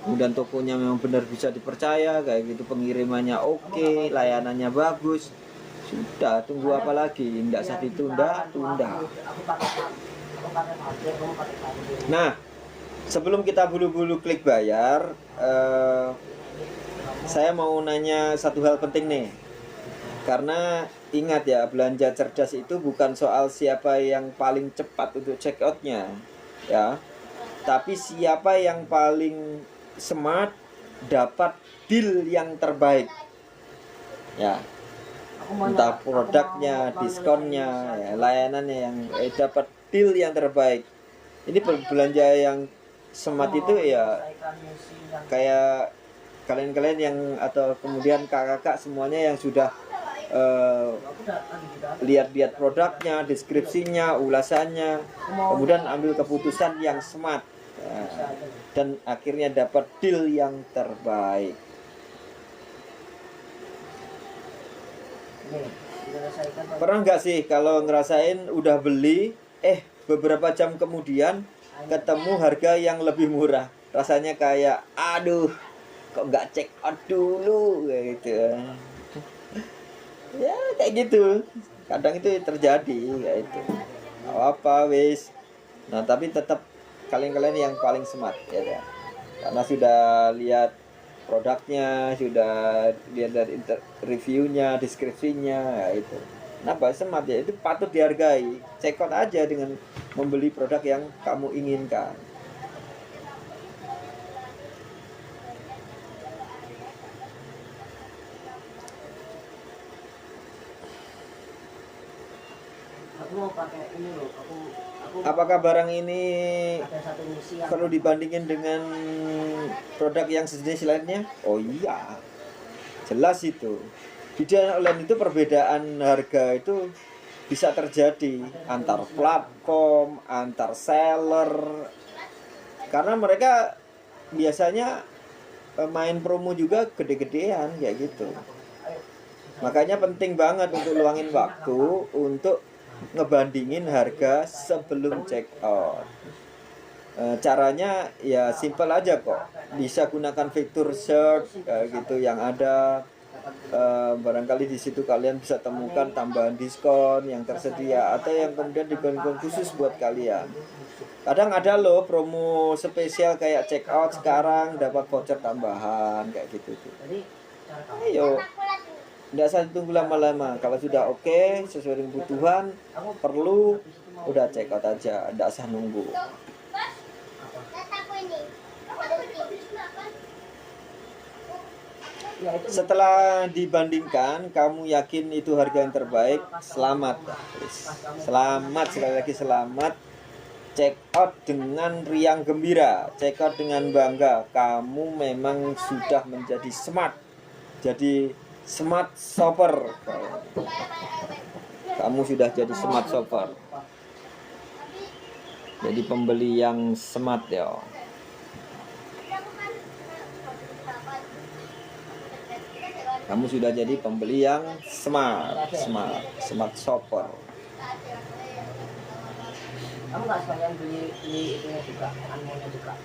kemudian tokonya memang benar bisa dipercaya kayak gitu, pengirimannya oke, layanannya bagus. Sudah, tunggu apa lagi? Tidak usah ditunda, tunda. Aku pakai pakai, kamu pakai pakai. Nah, sebelum kita bulu-bulu klik bayar, saya mau nanya satu hal penting nih. Karena ingat ya, belanja cerdas itu bukan soal siapa yang paling cepat untuk check out-nya, ya. Tapi siapa yang paling smart dapat deal yang terbaik. Ya, entah produknya, diskonnya, ya, layanannya yang dapat deal yang terbaik. Ini belanja yang smart itu ya kayak kalian-kalian yang atau kemudian kakak-kakak semuanya yang sudah lihat-lihat produknya, deskripsinya, ulasannya, kemudian ambil keputusan yang smart, ya, dan akhirnya dapat deal yang terbaik. Pernah nggak sih kalau ngerasain udah beli, beberapa jam kemudian ketemu harga yang lebih murah, rasanya kayak aduh kok nggak check out dulu kayak gitu. Ya kayak gitu, kadang itu terjadi kayak itu. Apa wis. Nah tapi tetap kalian yang paling smart ya, karena sudah lihat produknya, sudah lihat dari reviewnya, deskripsinya, ya itu. Kenapa smart ya? Itu patut dihargai. Check out aja dengan membeli produk yang kamu inginkan. Aku mau pakai ini loh. Aku Apakah barang ini ada satu misi yang perlu dibandingin dengan produk yang sejenis lainnya? Oh iya, jelas itu. Di dunia online itu perbedaan harga itu bisa terjadi antar platform, antar seller, karena mereka biasanya main promo juga gede-gedean kayak gitu. Makanya penting banget untuk luangin waktu untuk ngebandingin harga sebelum check out. Caranya ya simple aja kok. Bisa gunakan fitur search gitu yang ada. Barangkali di situ kalian bisa temukan tambahan diskon yang tersedia atau yang kemudian dibangun khusus buat kalian. Kadang ada loh promo spesial kayak check out sekarang dapat voucher tambahan kayak gitu tuh. Jadi cara kamu. Ayo, tidak usah tunggu lama-lama. Kalau sudah oke, sesuai dengan kebutuhan, perlu, udah check out aja, tidak usah nunggu. Apa? Dataku ini. Ada di apa? Ya, itu Setelah dibandingkan, kamu yakin itu harga yang terbaik, selamat. Selamat, sekali lagi selamat. Check out dengan riang gembira, check out dengan bangga. Kamu memang sudah menjadi smart. Jadi smart shopper. Kamu sudah jadi smart shopper. Jadi pembeli yang smart ya. Kamu sudah jadi pembeli yang smart shopper. kamu nggak sekalian beli itunya juga, anmonya juga.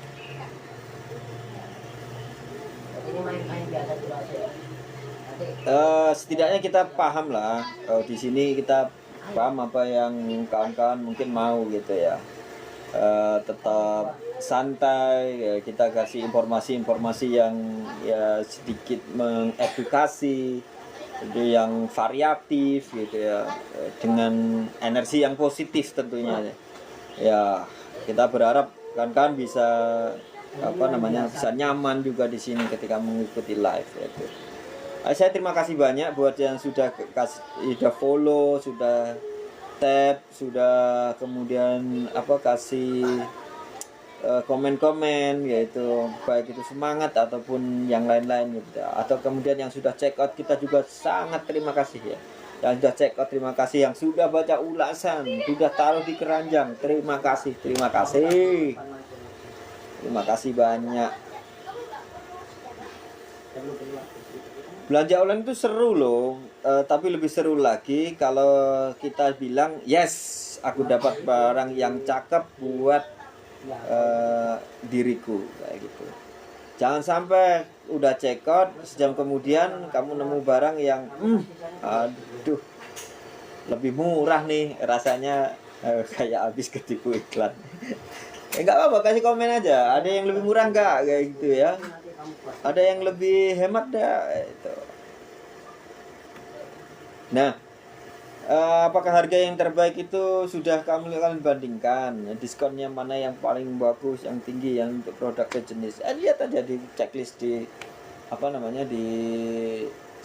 Jadi ini main-main biasa dulu aja ya. Nanti Setidaknya kita paham lah. Di sini kita paham apa yang kawan-kawan mungkin mau gitu ya. Tetap santai ya, kita kasih informasi-informasi yang ya sedikit mengedukasi, itu yang variatif gitu ya, dengan energi yang positif tentunya ya. Kita berharap kan bisa bisa nyaman juga di sini ketika mengikuti live gitu. Saya terima kasih banyak buat yang sudah follow, sudah tap, sudah kemudian kasih komen-komen, yaitu baik itu semangat ataupun yang lain-lain gitu. Atau kemudian yang sudah check out, kita juga sangat terima kasih ya. Yang sudah check out terima kasih, yang sudah baca ulasan, sudah taruh di keranjang, terima kasih banyak. Belanja online itu seru loh, tapi lebih seru lagi kalau kita bilang yes, aku dapat barang yang cakep buat diriku kayak gitu. Jangan sampai udah check out, sejam kemudian kamu nemu barang yang aduh lebih murah nih, rasanya kayak habis ketipu iklan. Enggak apa-apa, kasih komen aja, ada yang lebih murah enggak kayak gitu ya, ada yang lebih hemat dah itu. Nah, apakah harga yang terbaik itu sudah kalian bandingkan? Diskonnya mana yang paling bagus, yang tinggi, yang untuk produk sejenis? Lihat aja di checklist di di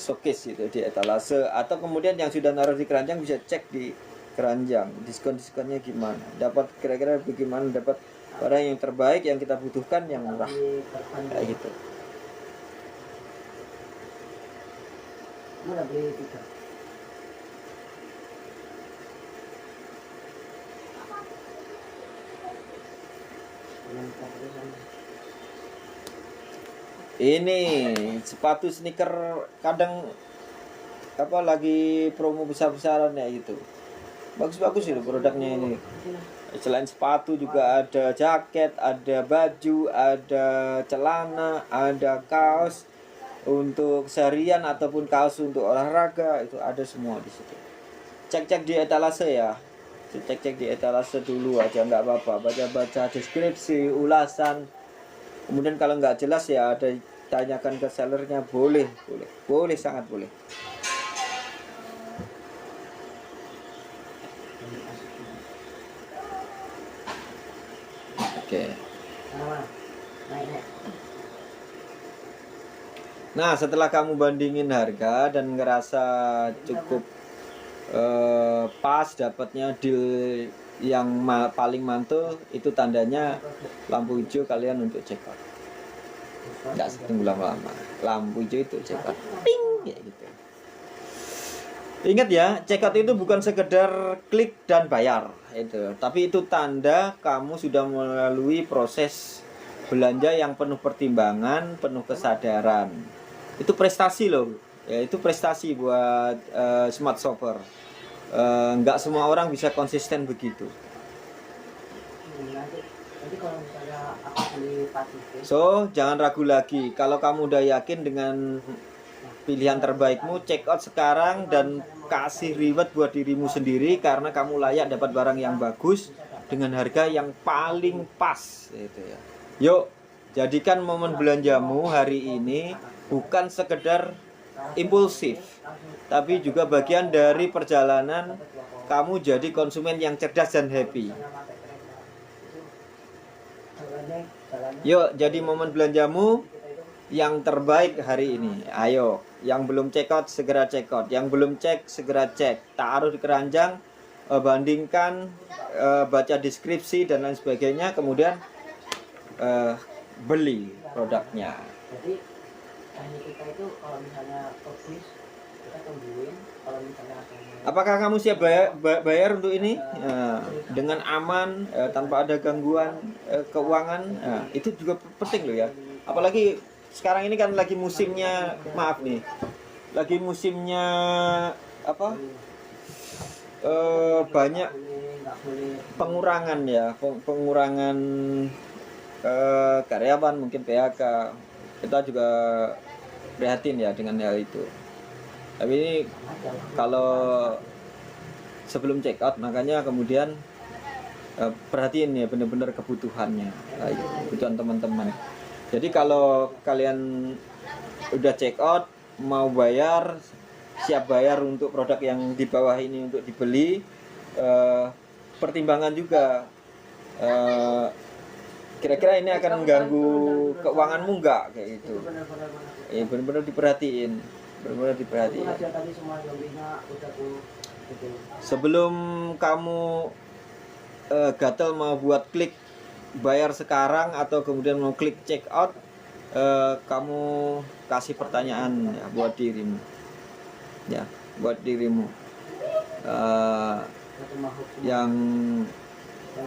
showcase itu, di etalase, atau kemudian yang sudah naruh di keranjang bisa cek di keranjang diskonnya gimana. Dapat kira-kira bagaimana dapat barang yang terbaik yang kita butuhkan yang murah kayak gitu. udah beli 3. Ini sepatu sneaker kadang lagi promo besar-besaran ya gitu. Bagus-bagus itu produknya ini. Selain sepatu juga ada jaket, ada baju, ada celana, ada kaos untuk seharian ataupun kaos untuk olahraga, itu ada semua di situ. Cek-cek di etalase ya. Cek-cek di etalase dulu aja, nggak apa-apa. Baca-baca deskripsi, ulasan. Kemudian kalau nggak jelas ya ada tanyakan ke sellernya, boleh, sangat boleh. Oke. Nah, setelah kamu bandingin harga dan ngerasa cukup pas, dapatnya deal yang paling mantul, itu tandanya lampu hijau kalian untuk check out. Nggak tunggu lama-lama, lampu hijau itu check out, ping ya gitu. Ingat ya, check out itu bukan sekedar klik dan bayar itu, tapi itu tanda kamu sudah melalui proses belanja yang penuh pertimbangan, penuh kesadaran. Itu prestasi loh ya, itu prestasi buat smart shopper. Nggak semua orang bisa konsisten begitu. Nanti kalau misalnya aku beli Pacific, So jangan ragu lagi. Kalau kamu udah yakin dengan pilihan terbaikmu, check out sekarang dan kasih reward buat dirimu sendiri, karena kamu layak dapat barang yang bagus dengan harga yang paling pas gitu ya. Yuk, jadikan momen belanjamu hari ini bukan sekedar impulsif, tapi juga bagian dari perjalanan kamu jadi konsumen yang cerdas dan happy. Yuk, jadi momen belanjamu yang terbaik hari ini. Ayo, yang belum check out segera check out, yang belum cek segera cek, taruh di keranjang, bandingkan, baca deskripsi dan lain sebagainya, kemudian beli produknya. Jadi teknik kita itu kalau misalnya fokus kita tungguin, kalau misalnya Apakah kamu siap bayar untuk ini dengan aman, tanpa ada gangguan keuangan? Itu juga penting loh ya. Apalagi sekarang ini kan lagi musimnya, maaf nih, lagi musimnya apa? Banyak pengurangan ya, pengurangan karyawan, mungkin PHK. Kita juga prihatin ya dengan hal itu. Tapi ini kalau sebelum check out, makanya kemudian perhatiin ya benar-benar kebutuhannya, kebutuhan teman-teman. Jadi kalau kalian udah check out, mau bayar, siap bayar untuk produk yang di bawah ini untuk dibeli, pertimbangan juga kira-kira ini akan mengganggu keuanganmu enggak, kayak gitu. Benar-benar diperhatiin, benar-benar diperhatiin. Sebelum kamu gatel mau buat klik bayar sekarang atau kemudian mau klik check out, kamu kasih pertanyaan ya buat dirimu, ya buat dirimu, yang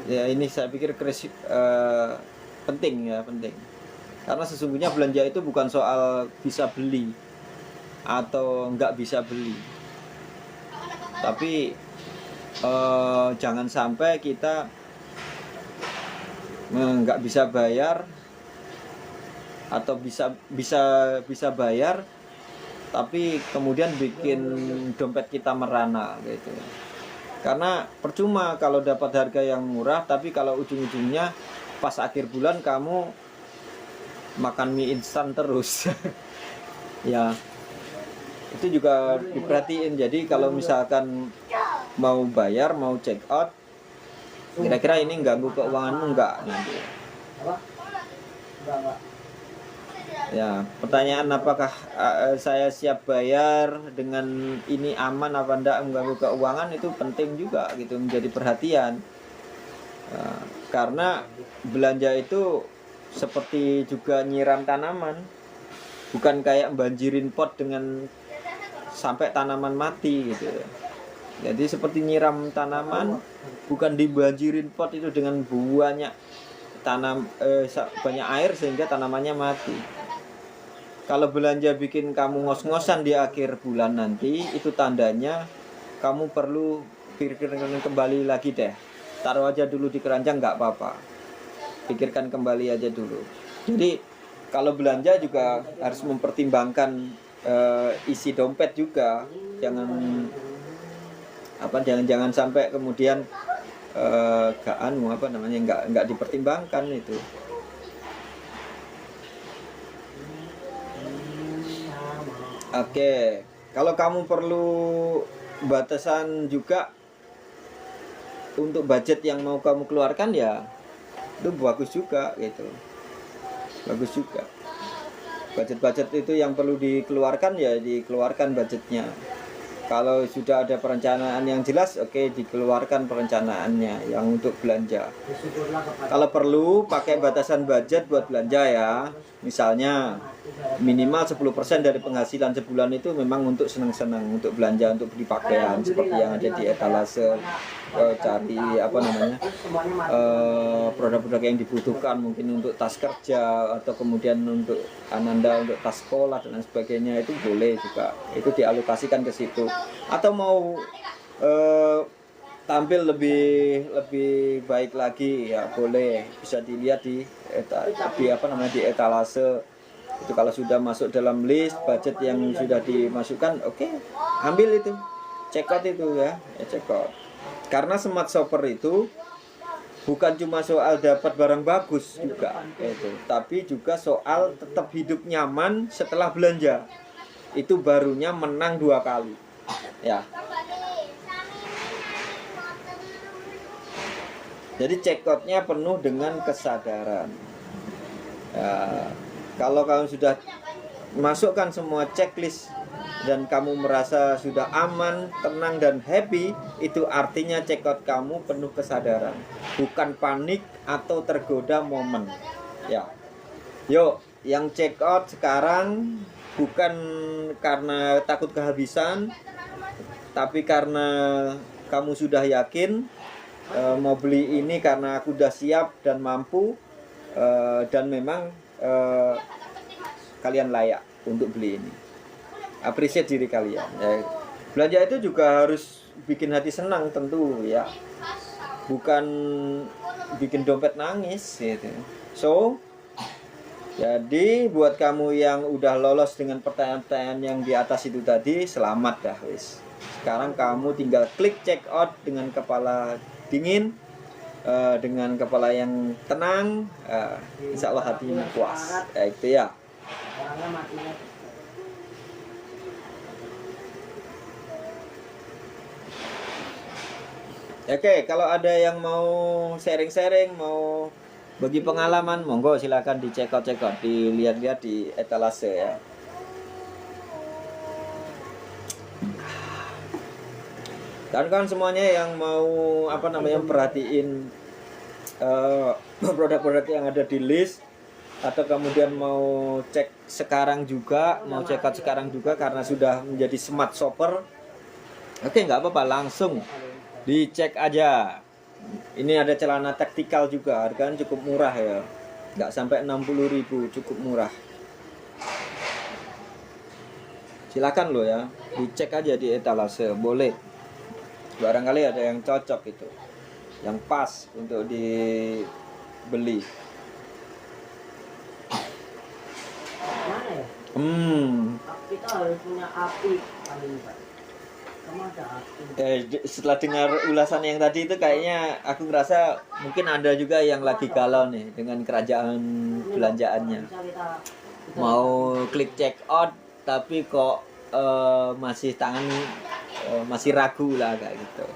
ya ini saya pikir penting ya, penting, karena sesungguhnya belanja itu bukan soal bisa beli atau nggak bisa beli, tapi jangan sampai kita nggak bisa bayar atau bisa bayar tapi kemudian bikin dompet kita merana gitu. Karena percuma kalau dapat harga yang murah tapi kalau ujung-ujungnya pas akhir bulan kamu makan mie instan terus. Ya, itu juga diperhatiin. Jadi kalau misalkan mau bayar, mau check out, kira-kira ini ganggu keuanganmu enggak nanti? Ya, pertanyaan apakah saya siap bayar dengan ini aman apa enggak mengganggu keuangan, itu penting juga gitu, menjadi perhatian. Karena belanja itu seperti juga nyiram tanaman, bukan kayak banjirin pot dengan sampai tanaman mati gitu. Jadi seperti nyiram tanaman, bukan dibanjirin pot itu dengan banyak banyak air sehingga tanamannya mati. Kalau belanja bikin kamu ngos-ngosan di akhir bulan nanti, itu tandanya kamu perlu pikirkan kembali lagi deh. Taruh aja dulu di keranjang nggak apa-apa. Pikirkan kembali aja dulu. Jadi kalau belanja juga harus mempertimbangkan isi dompet juga. Jangan sampai kemudian nggak dipertimbangkan itu. Oke, kalau kamu perlu batasan juga untuk budget yang mau kamu keluarkan, ya itu bagus juga gitu, bagus juga. Budget itu yang perlu dikeluarkan ya dikeluarkan budgetnya. Kalau sudah ada perencanaan yang jelas, oke, dikeluarkan perencanaannya yang untuk belanja. Kalau perlu pakai batasan budget buat belanja ya. Misalnya minimal 10% dari penghasilan sebulan itu memang untuk senang-senang, untuk belanja, untuk beli pakaian seperti yang ada di etalase, cari produk-produk yang dibutuhkan, mungkin untuk tas kerja atau kemudian untuk Ananda untuk tas sekolah dan lain sebagainya, itu boleh juga, itu dialokasikan ke situ. Atau mau tampil lebih baik lagi ya boleh, bisa dilihat di etalase itu. Kalau sudah masuk dalam list budget yang sudah dimasukkan, oke, ambil itu, check out itu ya check out. Karena smart shopper itu bukan cuma soal dapat barang bagus juga itu, tapi juga soal tetap hidup nyaman setelah belanja. Itu barunya menang 2 kali. Ya. Jadi checkoutnya penuh dengan kesadaran. Ya, kalau kamu sudah masukkan semua checklist dan kamu merasa sudah aman, tenang dan happy, itu artinya checkout kamu penuh kesadaran, bukan panik atau tergoda momen. Ya. Yuk, yang checkout sekarang bukan karena takut kehabisan, tapi karena kamu sudah yakin mau beli ini karena aku udah siap dan mampu, dan memang kalian layak untuk beli ini. Appreciate diri kalian. Ya. Belanja itu juga harus bikin hati senang tentu ya, bukan bikin dompet nangis gitu. So, jadi buat kamu yang udah lolos dengan pertanyaan-pertanyaan yang di atas itu tadi, selamat dah wis. Sekarang kamu tinggal klik check out dengan kepala dingin, dengan kepala yang tenang, insya Allah hatimu puas. Ya itu ya. Orangnya matinya. Oke, kalau ada yang mau sharing-sharing, mau bagi pengalaman, monggo silakan di check out, dilihat-lihat di etalase ya. Kan semuanya yang mau perhatiin produk-produk yang ada di list, atau kemudian mau cek sekarang juga, mau check out sekarang juga karena sudah menjadi smart shopper. Oke, nggak apa-apa, langsung dicek aja. Ini ada celana taktikal juga, harganya cukup murah ya, nggak sampai 60.000, cukup murah. Silakan lo ya, dicek aja di etalase, boleh. Barangkali ada yang cocok itu, yang pas untuk dibeli. Mana ya? Kita harus punya api paling Pak. Kamu ada api. Setelah dengar ulasan yang tadi itu, kayaknya aku ngerasa mungkin ada juga yang lagi galau nih dengan kerajaan belanjaannya. Bisa kita Mau klik check out tapi kok masih masih ragu lah kayak gitu.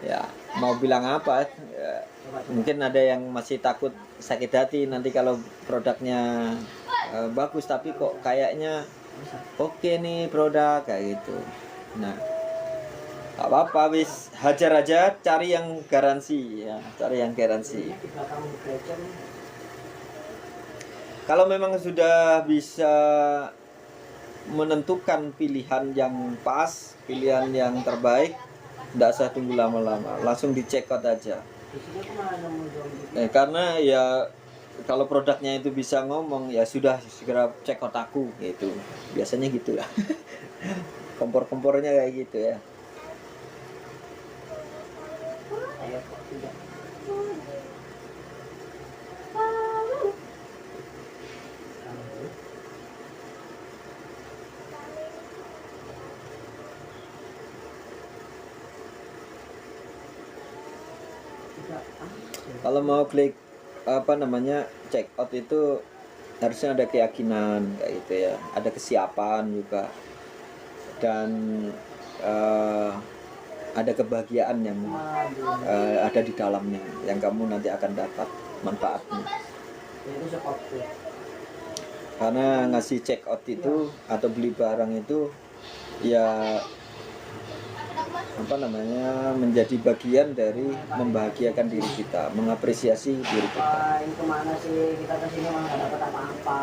Ya, mau bilang apa? Ya, mungkin ada yang masih takut sakit hati nanti kalau produknya bagus tapi kok kayaknya oke nih produk kayak gitu. Nah, gak apa-apa, wis hajar aja, cari yang garansi ya, cari yang garansi. di belakang gereja nih. Kalau memang sudah bisa menentukan pilihan yang pas, pilihan yang terbaik, tidak usah tunggu lama-lama, langsung di check out aja. Di sini aku malah nemu zombie. Karena ya kalau produknya itu bisa ngomong, ya sudah segera check out aku gitu. Biasanya gitu lah. Kompor-kompornya kayak gitu ya. Ayo kok tidak. Kalau mau klik check out itu harusnya ada keyakinan kayak gitu ya, ada kesiapan juga, dan ada kebahagiaan yang ada di dalamnya yang kamu nanti akan dapat manfaatnya. Itu seperti Karena ngasih check out itu atau beli barang itu ya menjadi bagian dari membahagiakan diri kita, mengapresiasi diri kita. ini kemana sih, kita kesini malah nggak dapat apa-apa.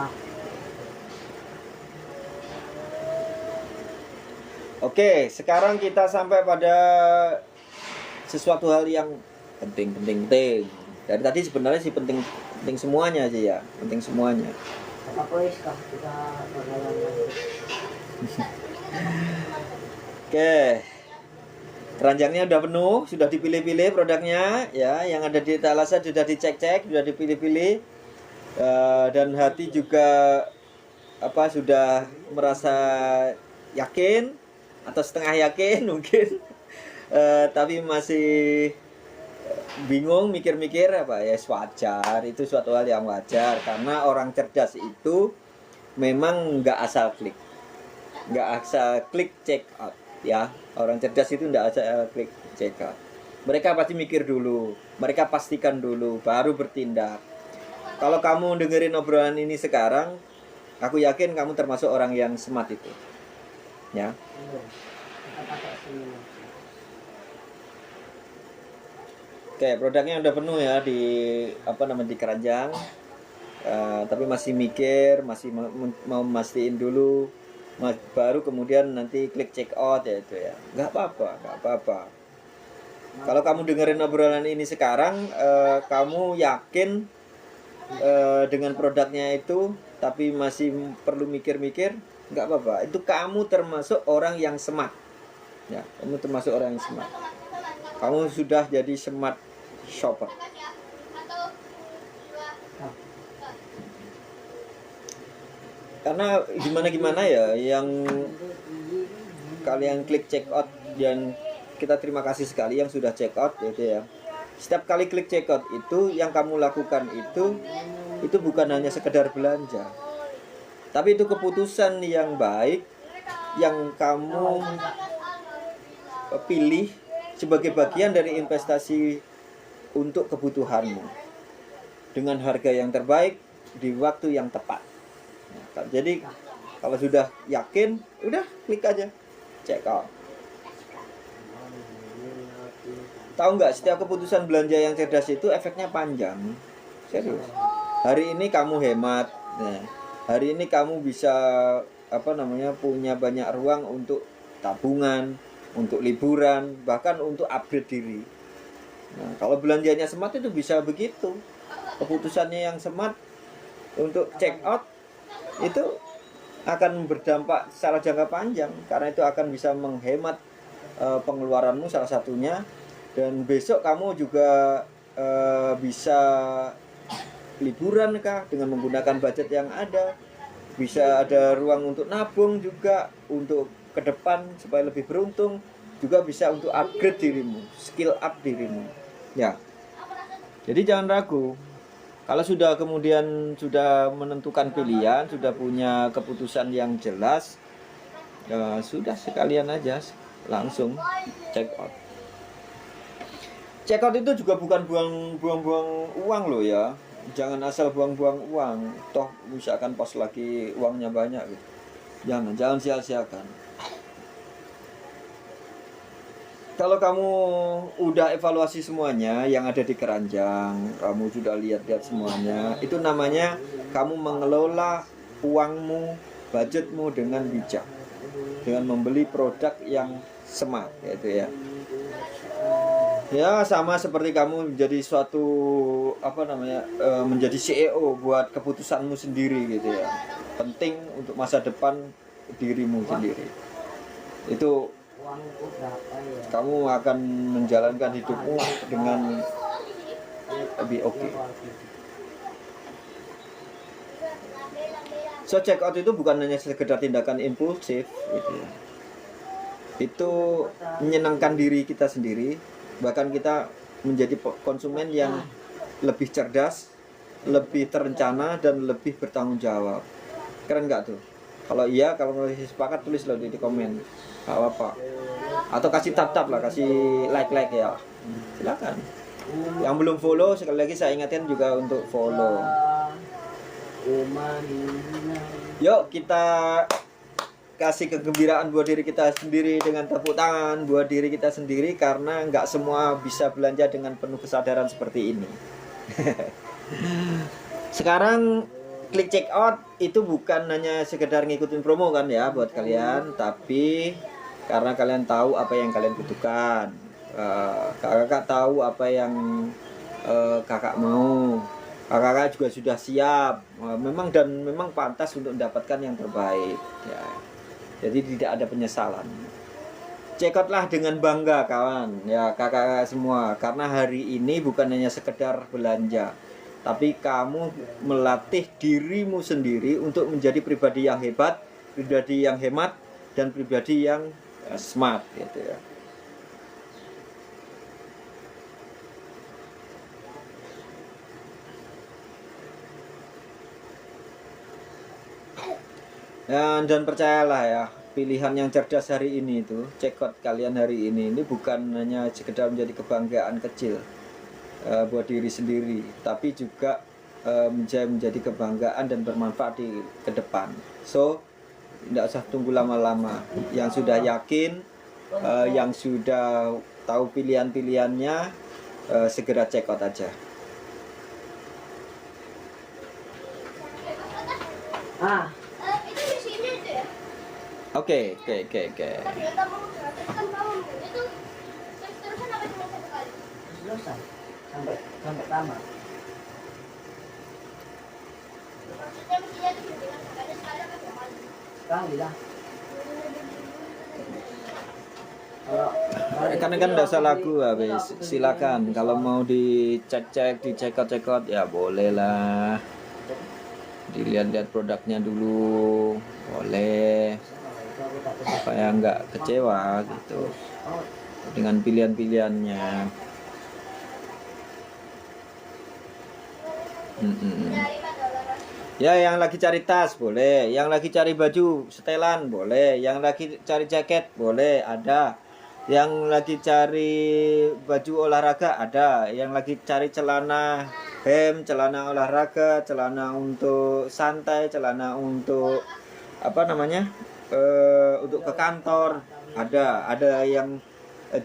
Oke, sekarang kita sampai pada sesuatu hal yang penting. Dari tadi sebenarnya sih penting semuanya aja ya, penting semuanya. Apa wis kah kita bakalan lanjut. Oke, keranjangnya udah penuh, sudah dipilih-pilih produknya ya, yang ada di etalase sudah dicek-cek, sudah dipilih-pilih, dan hati juga sudah merasa yakin atau setengah yakin mungkin, tapi masih bingung mikir-mikir apa ya, wajar, itu suatu hal yang wajar karena orang cerdas itu memang nggak asal klik check out ya. Orang cerdas itu nggak asal klik check out, mereka pasti mikir dulu, mereka pastikan dulu baru bertindak. Kalau kamu dengerin obrolan ini sekarang, aku yakin kamu termasuk orang yang smart itu ya. Kita pakai sini. Oke, produknya udah penuh ya di di keranjang. Tapi masih mikir, masih mau mastiin dulu, baru kemudian nanti klik check out ya itu ya. Nggak apa-apa. Kalau kamu dengerin obrolan ini sekarang, kamu yakin dengan produknya itu, tapi masih perlu mikir-mikir, nggak apa-apa. Itu kamu termasuk orang yang smart. Ya, kamu termasuk orang yang smart. Kamu sudah jadi smart shopper. Karena gimana ya yang kalian klik check out, dan kita terima kasih sekali yang sudah check out gitu ya. Setiap kali klik check out itu yang kamu lakukan itu bukan hanya sekedar belanja, tapi itu keputusan yang baik yang kamu pilih sebagai bagian dari investasi untuk kebutuhanmu dengan harga yang terbaik di waktu yang tepat. Nah, jadi kalau sudah yakin, udah klik aja check out. Tahu nggak, setiap keputusan belanja yang cerdas itu efeknya panjang, serius. Hari ini kamu hemat, nah, hari ini kamu bisa punya banyak ruang untuk tabungan, untuk liburan, bahkan untuk upgrade diri. Nah, kalau belanjanya smart itu bisa begitu. Keputusannya yang smart untuk check out itu akan berdampak secara jangka panjang, karena itu akan bisa menghemat pengeluaranmu salah satunya, dan besok kamu juga bisa liburan kah dengan menggunakan budget yang ada, bisa ada ruang untuk nabung juga untuk ke depan supaya lebih beruntung, juga bisa untuk upgrade dirimu, skill up dirimu ya. Jadi jangan ragu. Kalau sudah sudah menentukan pilihan, sudah punya keputusan yang jelas, ya sudah, sekalian aja langsung check out. Check out itu juga bukan buang-buang uang loh ya. Jangan asal buang-buang uang, toh misalkan pas lagi uangnya banyak gitu. Jangan sia-siakan. Kalau kamu udah evaluasi semuanya yang ada di keranjang, kamu sudah lihat-lihat semuanya, itu namanya kamu mengelola uangmu, budgetmu dengan bijak, dengan membeli produk yang smart, gitu ya. Ya, sama seperti kamu menjadi menjadi CEO buat keputusanmu sendiri gitu ya. Penting untuk masa depan dirimu sendiri. Itu kamu akan menjalankan hidupmu dengan lebih oke. So check out itu bukan hanya sekedar tindakan impulsif gitu ya. Itu menyenangkan diri kita sendiri, bahkan kita menjadi konsumen yang lebih cerdas, lebih terencana, dan lebih bertanggung jawab. Keren nggak tuh? Kalau iya, kalau masih sepakat, tulis loh di komen. Gak apa-apa. Atau kasih tap-tap lah, kasih like ya. Silakan. Yang belum follow, sekali lagi saya ingatkan juga untuk follow. Yuk kita kasih kegembiraan buat diri kita sendiri dengan tepuk tangan buat diri kita sendiri, karena nggak semua bisa belanja dengan penuh kesadaran seperti ini. Sekarang klik check out itu bukan hanya sekedar ngikutin promo kan ya buat kalian, tapi karena kalian tahu apa yang kalian butuhkan. Kakak tahu apa yang kakak mau. Kakak juga sudah siap, memang pantas untuk mendapatkan yang terbaik ya. Jadi tidak ada penyesalan. Check out lah dengan bangga kawan ya, kakak semua, karena hari ini bukan hanya sekedar belanja, tapi kamu melatih dirimu sendiri untuk menjadi pribadi yang hebat, pribadi yang hemat, dan pribadi yang smart gitu ya. Dan percayalah ya, pilihan yang cerdas hari ini itu, cekot kalian hari ini bukan hanya sekedar menjadi kebanggaan kecil buat diri sendiri, tapi juga menjadi kebanggaan dan bermanfaat di ke depan. So, tidak usah tunggu lama-lama. Yang sudah yakin, yang sudah tahu pilihan-pilihannya, segera check out aja. Ah, Itu di sini itu ya. Oke. Ternyata mau gratis kan kamu itu terus-terusan apa cuma satu kali? selesai. Sampai tamat. Maksudnya mestinya itu dengan sekali sekali apa dua kali? Sekali lah. Kalau Karena kan udah usah lagu habis. Silakan kalau mau dicek-cek, dicekot-cekot ya boleh lah. Dilihat-lihat produknya dulu, boleh. Supaya nggak kecewa gitu dengan pilihan-pilihannya. Daripada olahraga. Ya, yang lagi cari tas boleh, yang lagi cari baju setelan boleh, yang lagi cari jaket boleh, ada. Yang lagi cari baju olahraga ada, yang lagi cari celana hem, celana olahraga, celana untuk santai, celana untuk apa namanya? Untuk ke kantor ada yang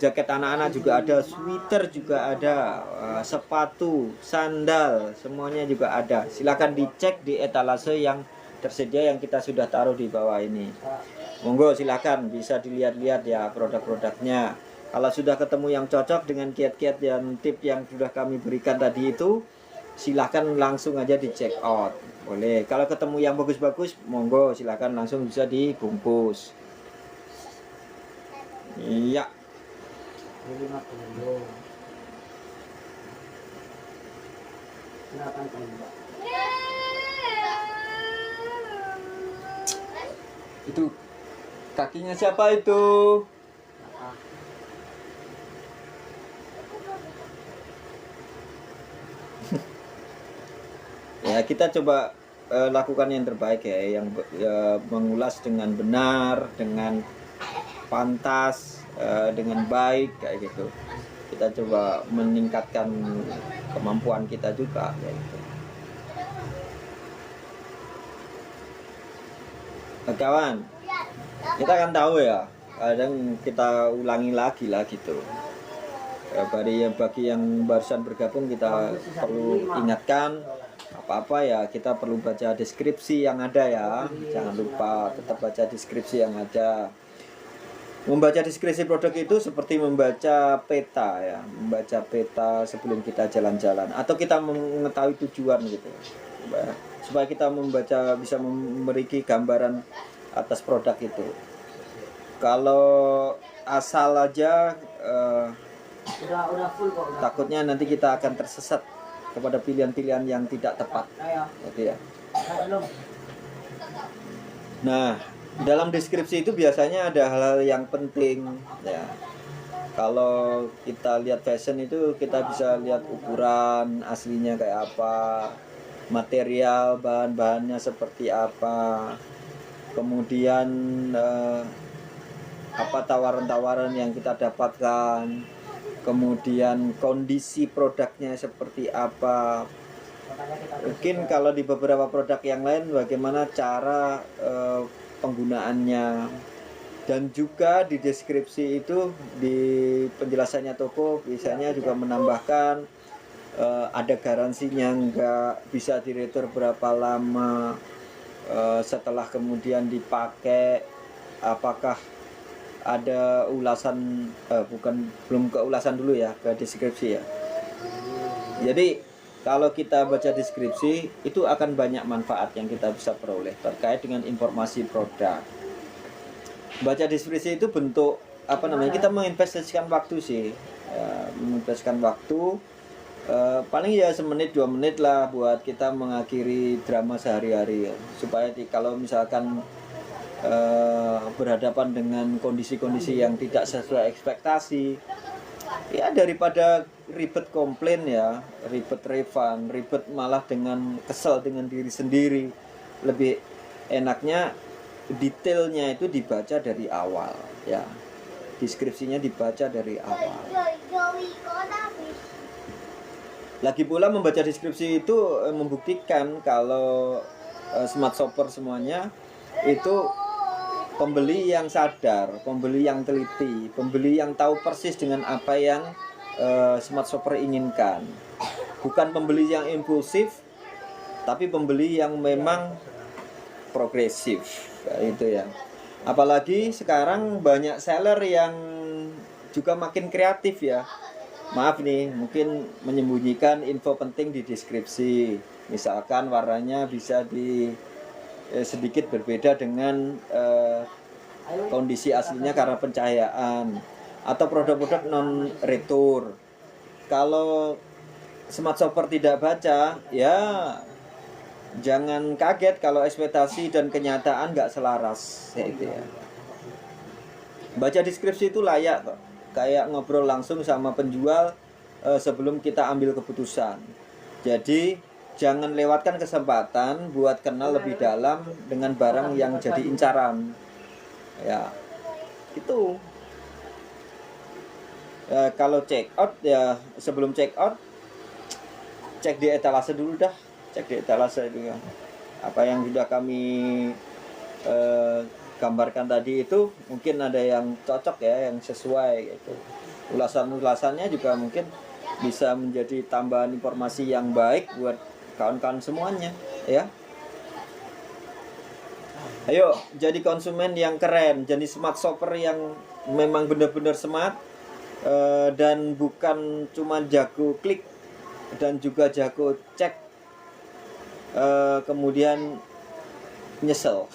jaket anak-anak juga ada, sweater juga ada, sepatu, sandal, semuanya juga ada. Silakan dicek di etalase yang tersedia yang kita sudah taruh di bawah ini. Monggo silakan bisa dilihat-lihat ya produk-produknya. Kalau sudah ketemu yang cocok dengan kiat-kiat dan tip yang sudah kami berikan tadi itu, silakan langsung aja di check out. Boleh. Kalau ketemu yang bagus-bagus, monggo silakan langsung bisa dibungkus. Iya. 50. Kenapa tembak? Itu kakinya siapa itu? Ah, Ya kita coba lakukan yang terbaik ya, yang mengulas dengan benar, dengan pantas, dengan baik kayak gitu. Kita coba meningkatkan kemampuan kita juga kayak gitu. Nah, kawan, kita kan tahu ya, kadang kita ulangi lagi lah gitu. Bagi yang barusan bergabung, kita perlu ingatkan apa-apa ya, kita perlu baca deskripsi yang ada ya. Jangan lupa tetap baca deskripsi yang ada. Membaca deskripsi produk itu seperti membaca peta ya, membaca peta sebelum kita jalan-jalan atau kita mengetahui tujuan gitu. Supaya kita bisa memiliki gambaran atas produk itu. Kalau asal aja udah full kok. takutnya nanti kita akan tersesat kepada pilihan-pilihan yang tidak tepat. Ayo. Gitu ya. Belum. Nah, dalam deskripsi itu biasanya ada hal-hal yang penting ya. Kalau kita lihat fashion itu kita bisa lihat ukuran aslinya kayak apa, material bahan-bahannya seperti apa, kemudian apa tawaran-tawaran yang kita dapatkan, kemudian kondisi produknya seperti apa. Mungkin kalau di beberapa produk yang lain bagaimana cara penggunaannya, dan juga di deskripsi itu di penjelasannya toko biasanya juga menambahkan ada garansinya enggak, bisa diretur berapa lama, setelah kemudian dipakai apakah ada ulasan, belum ke ulasan dulu ya, ke deskripsi ya. Jadi kalau kita baca deskripsi itu akan banyak manfaat yang kita bisa peroleh terkait dengan informasi produk. Baca deskripsi itu bentuk apa namanya? Kita menginvestasikan waktu sih, menginvestasikan waktu paling ya semenit 2 menit lah buat kita mengakhiri drama sehari-hari ya. Supaya kalau misalkan berhadapan dengan kondisi-kondisi yang tidak sesuai ekspektasi, ya daripada ribet komplain ya, ribet refund, ribet malah dengan kesel dengan diri sendiri, lebih enaknya detailnya itu dibaca dari awal ya. Deskripsinya dibaca dari awal. Lagi pula membaca deskripsi itu membuktikan kalau smart shopper semuanya itu pembeli yang sadar, pembeli yang teliti, pembeli yang tahu persis dengan apa yang smart shopper inginkan. Bukan pembeli yang impulsif, tapi pembeli yang memang progresif, itu ya. Apalagi sekarang banyak seller yang juga makin kreatif ya. Maaf nih, mungkin menyembunyikan info penting di deskripsi. Misalkan warnanya bisa sedikit berbeda dengan kondisi aslinya karena pencahayaan, atau produk-produk non retur. Kalau smart shopper tidak baca, ya jangan kaget kalau ekspektasi dan kenyataan nggak selaras, ya itu ya. Baca deskripsi itu layak kok. Kayak ngobrol langsung sama penjual sebelum kita ambil keputusan. Jadi jangan lewatkan kesempatan buat kenal lebih dalam dengan barang yang jadi incaran. Ya, itu. Kalau check out ya, sebelum check out cek di etalase dulu dah. Cek di etalase itu ya. Apa yang sudah kami gambarkan tadi itu mungkin ada yang cocok ya, yang sesuai gitu. Ulasannya juga mungkin bisa menjadi tambahan informasi yang baik buat kawan-kawan semuanya ya. Ayo jadi konsumen yang keren, jadi smart shopper yang memang benar-benar smart dan bukan cuma jago klik dan juga jago cek kemudian nyesel.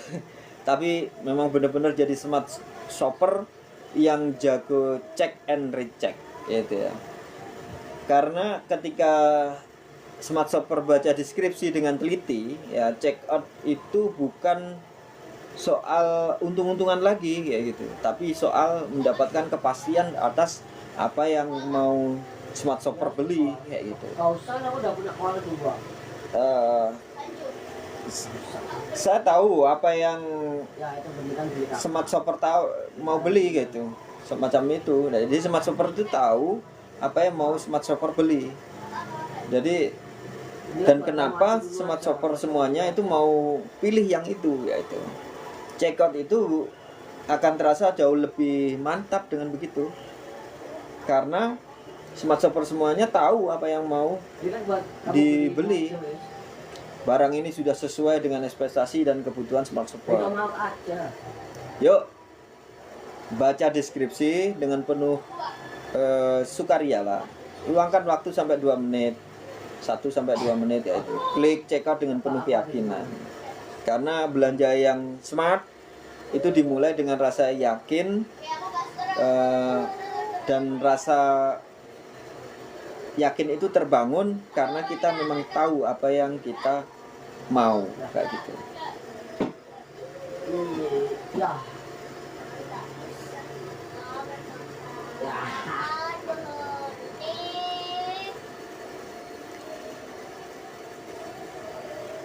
Tapi memang benar-benar jadi smart shopper yang jago check and recheck gitu ya. Karena ketika smart shopper baca deskripsi dengan teliti ya, check out itu bukan soal untung-untungan lagi kayak gitu, tapi soal mendapatkan kepastian atas apa yang mau smart shopper beli kayak gitu. Kau usah, aku udah punya kuala dua. Saya tahu apa yang Ya itu beneran beli. smart shopper tahu mau beli gitu, semacam itu. Nah, jadi smart shopper itu tahu apa yang mau smart shopper beli. Jadi dan kenapa smart shopper semuanya itu mau pilih yang itu, yaitu checkout itu akan terasa jauh lebih mantap dengan begitu, karena smart shopper semuanya tahu apa yang mau dibeli. Barang ini sudah sesuai dengan ekspektasi dan kebutuhan smart shopper. Yuk, baca deskripsi dengan penuh sukaria lah. Luangkan waktu sampai 2 menit, 1-2 menit yaitu. Klik checkout dengan penuh keyakinan. Karena belanja yang smart itu dimulai dengan rasa yakin dan rasa yakin itu terbangun karena kita memang tahu apa yang kita mau kayak gitu. Ya.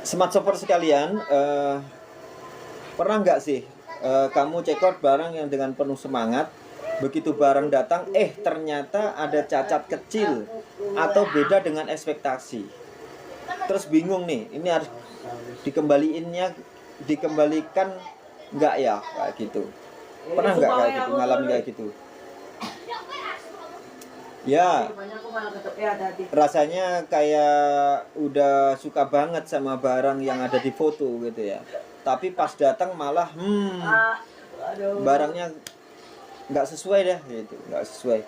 Smart shopper sekalian, pernah nggak sih kamu check out barang yang dengan penuh semangat, begitu barang datang ternyata ada cacat kecil atau beda dengan ekspektasi, terus bingung nih, ini harus dikembalikan nggak ya kayak gitu. Pernah nggak kayak gitu, ngalamin kayak gitu? Ya, rasanya kayak udah suka banget sama barang yang ada di foto gitu ya, tapi pas datang malah barangnya nggak sesuai deh gitu, nggak sesuai.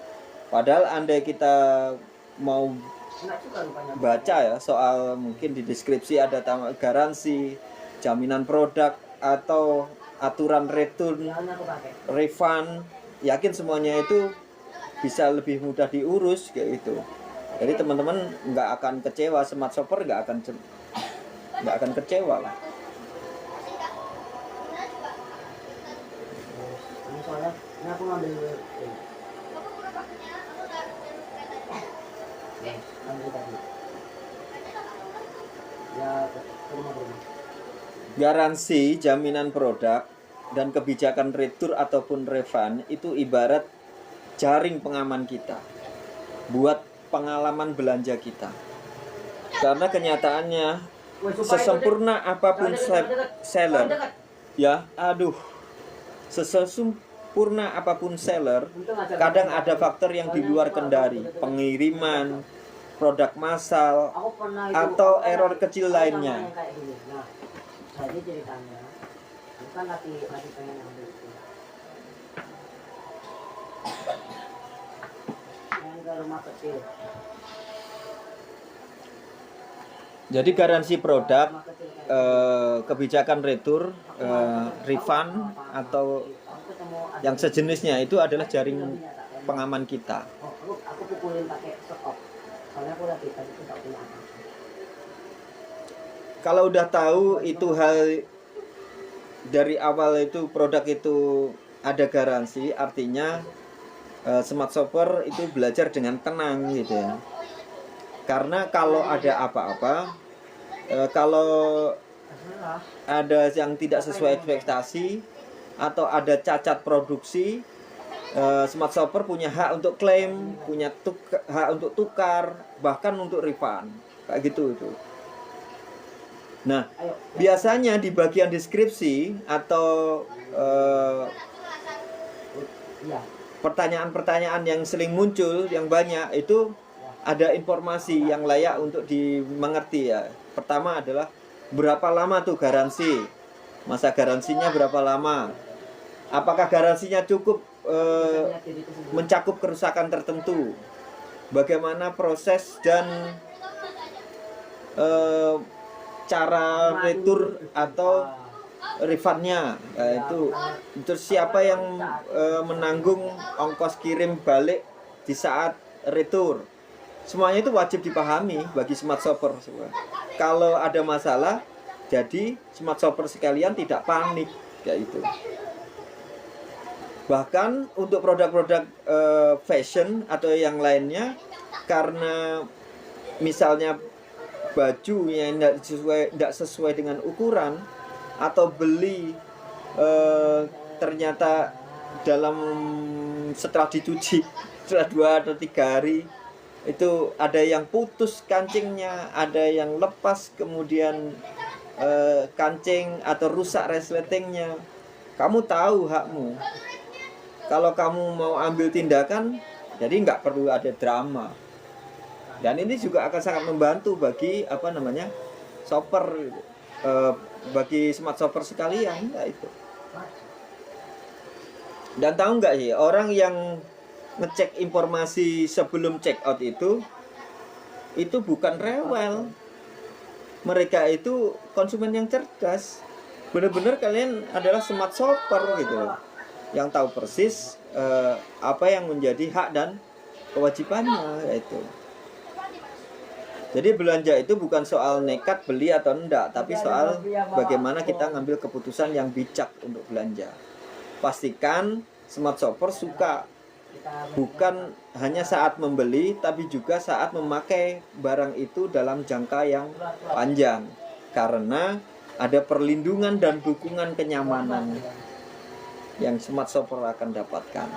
Padahal andai kita mau baca ya soal, mungkin di deskripsi ada garansi, jaminan produk, atau aturan return, refund, yakin semuanya itu bisa lebih mudah diurus kayak gitu. Jadi teman-teman nggak akan kecewa, smart shopper nggak akan kecewa lah. Soalnya ini aku ngambil tadi. Ya, ke rumah. Garansi, jaminan produk, dan kebijakan retur ataupun refund itu ibarat jaring pengaman kita buat pengalaman belanja kita. Karena kenyataannya sesempurna apapun seller, ya, sesempurna apapun seller, kadang ada faktor yang di luar kendali, pengiriman, produk massal, atau error kecil lainnya. Nah, jadi ceritanya, aku kan lagi pengen ambil itu. Pengen ke rumah kecil. Jadi garansi produk, kebijakan retur, refund, atau yang sejenisnya itu adalah jaring pengaman kita. Aku pukulin pakai stop. Soalnya aku lagi tadi itu tak punya apa. Kalau udah tahu itu hal dari awal itu produk itu ada garansi, artinya smart shopper itu belajar dengan tenang gitu ya. Karena kalau ada apa-apa, kalau ada yang tidak sesuai ekspektasi atau ada cacat produksi, smart shopper punya hak untuk klaim, punya hak untuk tukar, bahkan untuk refund, kayak gitu itu. Nah, biasanya di bagian deskripsi atau pertanyaan-pertanyaan yang sering muncul yang banyak itu ada informasi yang layak untuk dimengerti ya. Pertama adalah berapa lama tuh garansi, masa garansinya berapa lama, apakah garansinya cukup mencakup kerusakan tertentu, bagaimana proses dan cara retur atau refundnya, itu terus siapa yang menanggung ongkos kirim balik di saat retur. Semuanya itu wajib dipahami bagi smart shopper semua. Kalau ada masalah, jadi smart shopper sekalian tidak panik kayak itu. Bahkan untuk produk-produk fashion atau yang lainnya, karena misalnya baju yang tidak sesuai dengan ukuran, atau beli ternyata setelah dicuci setelah 2 atau 3 hari itu ada yang putus kancingnya, ada yang lepas kemudian kancing atau rusak resletingnya, kamu tahu hakmu. Kalau kamu mau ambil tindakan, jadi nggak perlu ada drama. Dan ini juga akan sangat membantu bagi shopper, bagi smart shopper sekalian ya itu. Dan tahu nggak sih, orang yang ngecek informasi sebelum check out itu bukan rewel. Mereka itu konsumen yang cerdas. Benar-benar kalian adalah smart shopper gitu loh, yang tahu persis apa yang menjadi hak dan kewajibannya yaitu. Jadi belanja itu bukan soal nekat beli atau enggak, tapi soal bagaimana kita ngambil keputusan yang bijak untuk belanja. Pastikan smart shopper suka bukan hanya saat membeli, tapi juga saat memakai barang itu dalam jangka yang panjang, karena ada perlindungan dan dukungan kenyamanan yang smart shopper akan dapatkan.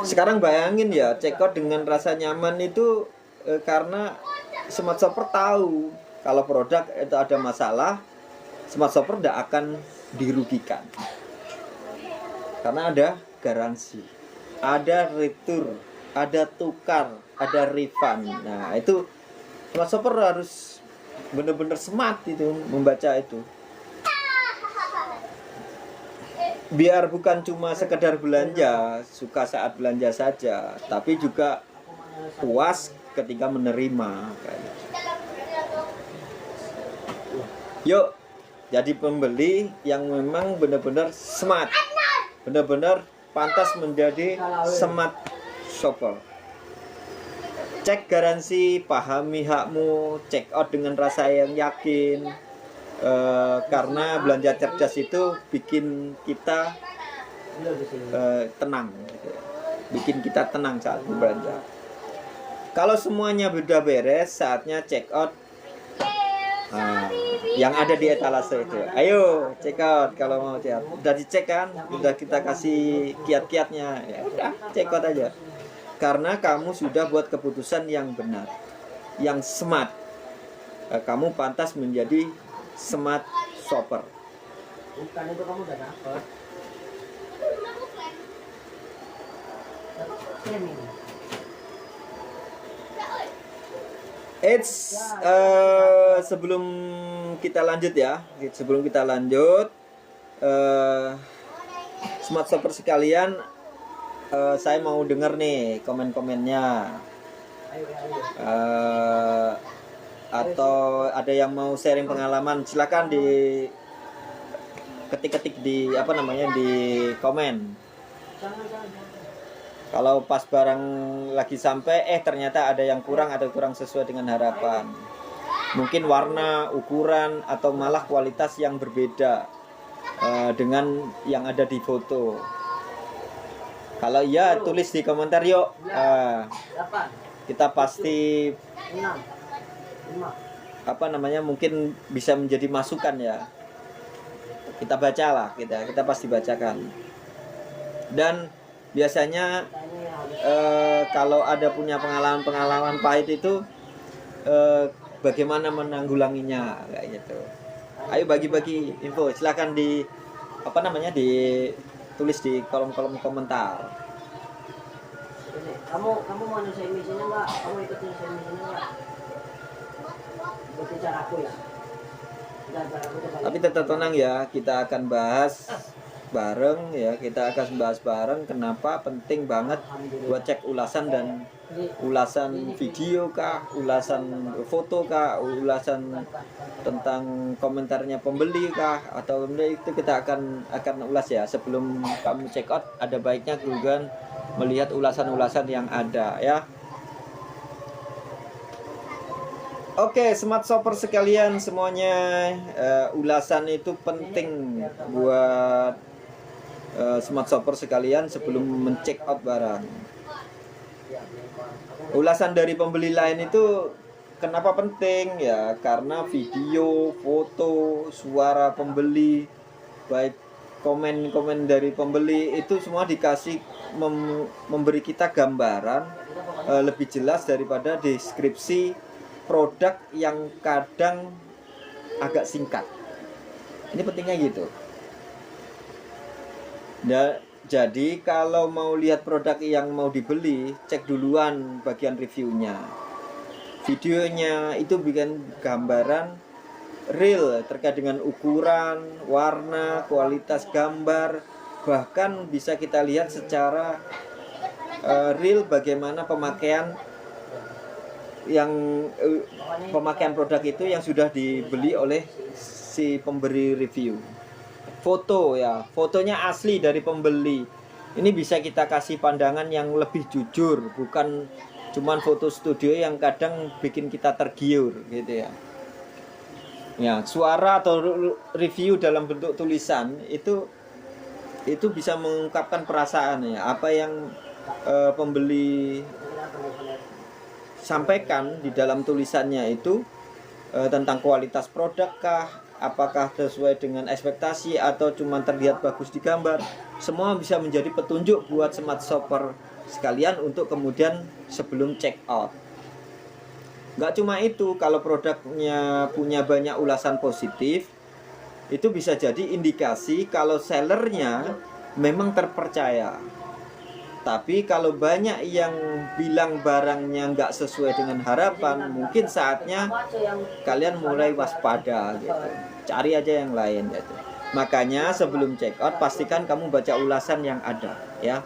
Sekarang bayangin ya, check out dengan rasa nyaman itu karena smart shopper tahu kalau produk itu ada masalah, smart shopper tidak akan dirugikan. Karena ada garansi, ada retur, ada tukar, ada refund. Nah itu smart shopper harus benar-benar smart itu membaca itu. Biar bukan cuma sekedar belanja, suka saat belanja saja, tapi juga puas ketika menerima. Yuk, jadi pembeli yang memang benar-benar smart, benar-benar pantas menjadi smart shopper. Cek garansi, pahami hakmu, check out dengan rasa yang yakin. Karena belanja cerdas itu bikin kita tenang gitu ya. Bikin kita tenang saat berbelanja. Kalau semuanya sudah beres, saatnya check out. yang ada di etalase itu. Ayo check out kalau mau cek. Udah dicek kan? Udah kita kasih kiat-kiatnya. Ya udah check out aja. Karena kamu sudah buat keputusan yang benar, yang smart. Kamu pantas menjadi smart shopper. Bukan itu kamu udah dapet. Klaim ini. Sebelum kita lanjut ya, smart shopper sekalian, saya mau dengar nih komen-komennya. Atau ada yang mau sharing pengalaman, silakan di ketik-ketik di di komen. Kalau pas barang lagi sampai ternyata ada yang kurang atau kurang sesuai dengan harapan. Mungkin warna, ukuran, atau malah kualitas yang berbeda dengan yang ada di foto. Kalau iya tulis di komentar yuk. Kita pasti mungkin bisa menjadi masukan ya. Kita bacalah, kita pasti bacakan. Dan biasanya kalau ada punya pengalaman pahit itu bagaimana menanggulanginya kayak gitu. Ayo bagi-bagi info, silakan ditulis di kolom-kolom komentar. Kamu mau nyelesain misinya nggak? Kamu ikut nyelesain misinya nggak? Ikutin caraku ya. Tapi tetap tenang ya, kita akan bahas bareng ya, kenapa penting banget buat cek ulasan dan ulasan video kah, ulasan foto kah, ulasan tentang komentarnya pembeli kah, atau itu kita akan ulas ya. Sebelum kamu check out, ada baiknya juga melihat ulasan-ulasan yang ada ya. Oke, smart shopper sekalian semuanya, ulasan itu penting buat smart shopper sekalian sebelum mencek out barang. Ulasan dari pembeli lain itu kenapa penting ya? Karena video, foto, suara pembeli, baik komen-komen dari pembeli itu semua dikasih memberi kita gambaran lebih jelas daripada deskripsi produk yang kadang agak singkat. Ini pentingnya gitu. Jadi kalau mau lihat produk yang mau dibeli, cek duluan bagian reviewnya. Videonya itu bikin gambaran real terkait dengan ukuran, warna, kualitas gambar. Bahkan bisa kita lihat secara real bagaimana pemakaian produk itu yang sudah dibeli oleh si pemberi review. Foto ya, fotonya asli dari pembeli. Ini bisa kita kasih pandangan yang lebih jujur, bukan cuman foto studio yang kadang bikin kita tergiur gitu ya. Ya, suara atau review dalam bentuk tulisan itu bisa mengungkapkan perasaan ya, apa yang pembeli sampaikan di dalam tulisannya itu tentang kualitas produk kah, apakah sesuai dengan ekspektasi atau cuma terlihat bagus di gambar. Semua bisa menjadi petunjuk buat smart shopper sekalian untuk kemudian sebelum check out. Nggak cuma itu, kalau produknya punya banyak ulasan positif, itu bisa jadi indikasi kalau sellernya memang terpercaya. Tapi kalau banyak yang bilang barangnya nggak sesuai dengan harapan, mungkin saatnya kalian mulai waspada gitu. Cari aja yang lain gitu. Makanya sebelum check out, pastikan kamu baca ulasan yang ada ya.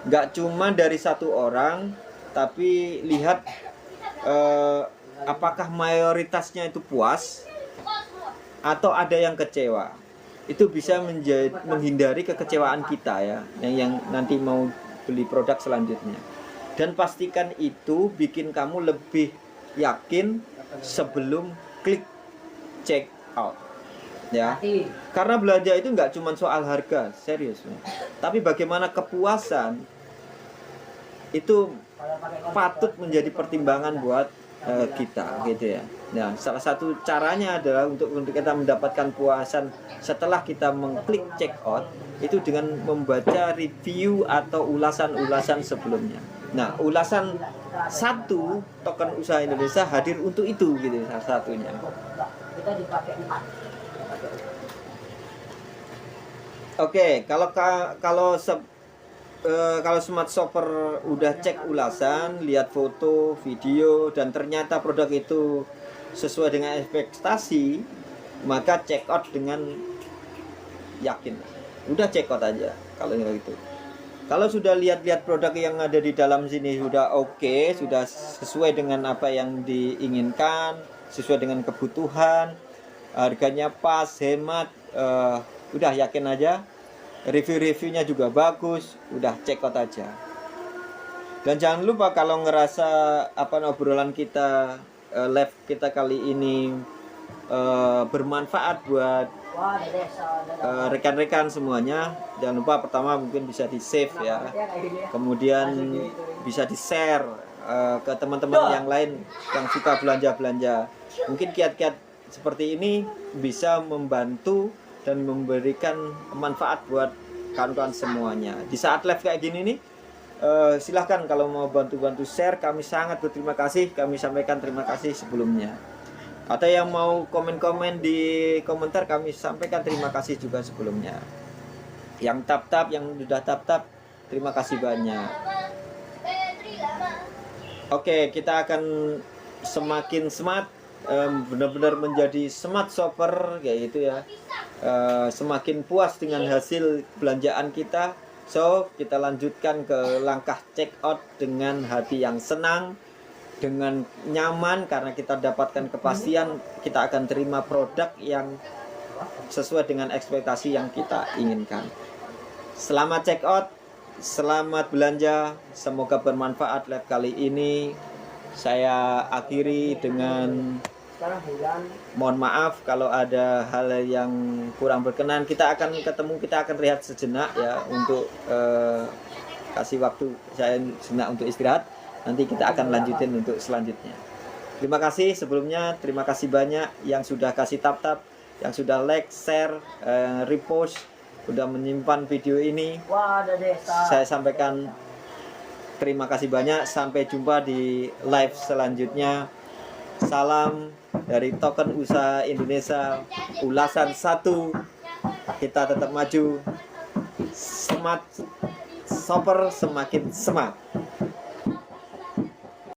Nggak cuma dari satu orang, tapi lihat apakah mayoritasnya itu puas atau ada yang kecewa. Itu bisa menghindari kekecewaan kita ya, yang nanti mau beli produk selanjutnya. Dan pastikan itu bikin kamu lebih yakin sebelum klik check out ya. Karena belanja itu nggak cuma soal harga, serius, tapi bagaimana kepuasan itu patut menjadi pertimbangan buat kita gitu ya. Nah, salah satu caranya adalah untuk kita mendapatkan puasan setelah kita mengklik check out itu dengan membaca review atau ulasan-ulasan sebelumnya. Nah, ulasan satu token usaha Indonesia hadir untuk itu gitu salah satunya. Kita dipakai 4. Oke, kalau Smart Shopper udah cek ulasan, lihat foto, video, dan ternyata produk itu sesuai dengan ekspektasi, maka check out dengan yakin. Udah check out aja kalau gitu. Kalau sudah lihat-lihat produk yang ada di dalam sini sudah oke, sudah sesuai dengan apa yang diinginkan, sesuai dengan kebutuhan, harganya pas, hemat, udah yakin aja. Review-reviewnya juga bagus, udah check out aja. Dan jangan lupa kalau ngerasa obrolan kita, live kita kali ini bermanfaat buat Wah, ada desa, rekan-rekan semuanya, jangan lupa pertama mungkin bisa di save ya, kemudian bisa di share ke teman-teman yang lain yang suka belanja-belanja. Mungkin kiat-kiat seperti ini bisa membantu dan memberikan manfaat buat kawan-kawan semuanya. Di saat live kayak gini nih, silahkan kalau mau bantu-bantu share, kami sangat berterima kasih. Kami sampaikan terima kasih sebelumnya. Atau yang mau komen-komen di komentar, kami sampaikan terima kasih juga sebelumnya. Yang tap-tap, yang sudah tap-tap, terima kasih banyak. Oke, kita akan semakin smart, benar-benar menjadi smart shopper, yaitu ya, semakin puas dengan hasil belanjaan kita. So, kita lanjutkan ke langkah check out dengan hati yang senang, dengan nyaman, karena kita dapatkan kepastian kita akan terima produk yang sesuai dengan ekspektasi yang kita inginkan. Selamat check out, selamat belanja, semoga bermanfaat live kali ini. Saya akhiri dengan mohon maaf kalau ada hal yang kurang berkenan. Kita akan ketemu, kita akan rehat sejenak ya, untuk kasih waktu saya sejenak untuk istirahat. Nanti kita akan lanjutin untuk selanjutnya. Terima kasih sebelumnya, terima kasih banyak yang sudah kasih tap-tap, yang sudah like, share, repost, sudah menyimpan video ini. Wah, ada desa. Saya sampaikan terima kasih banyak. Sampai jumpa di live selanjutnya. Salam dari Token Usaha Indonesia, ulasan 1. Kita tetap maju. Smart Shopper semakin smart.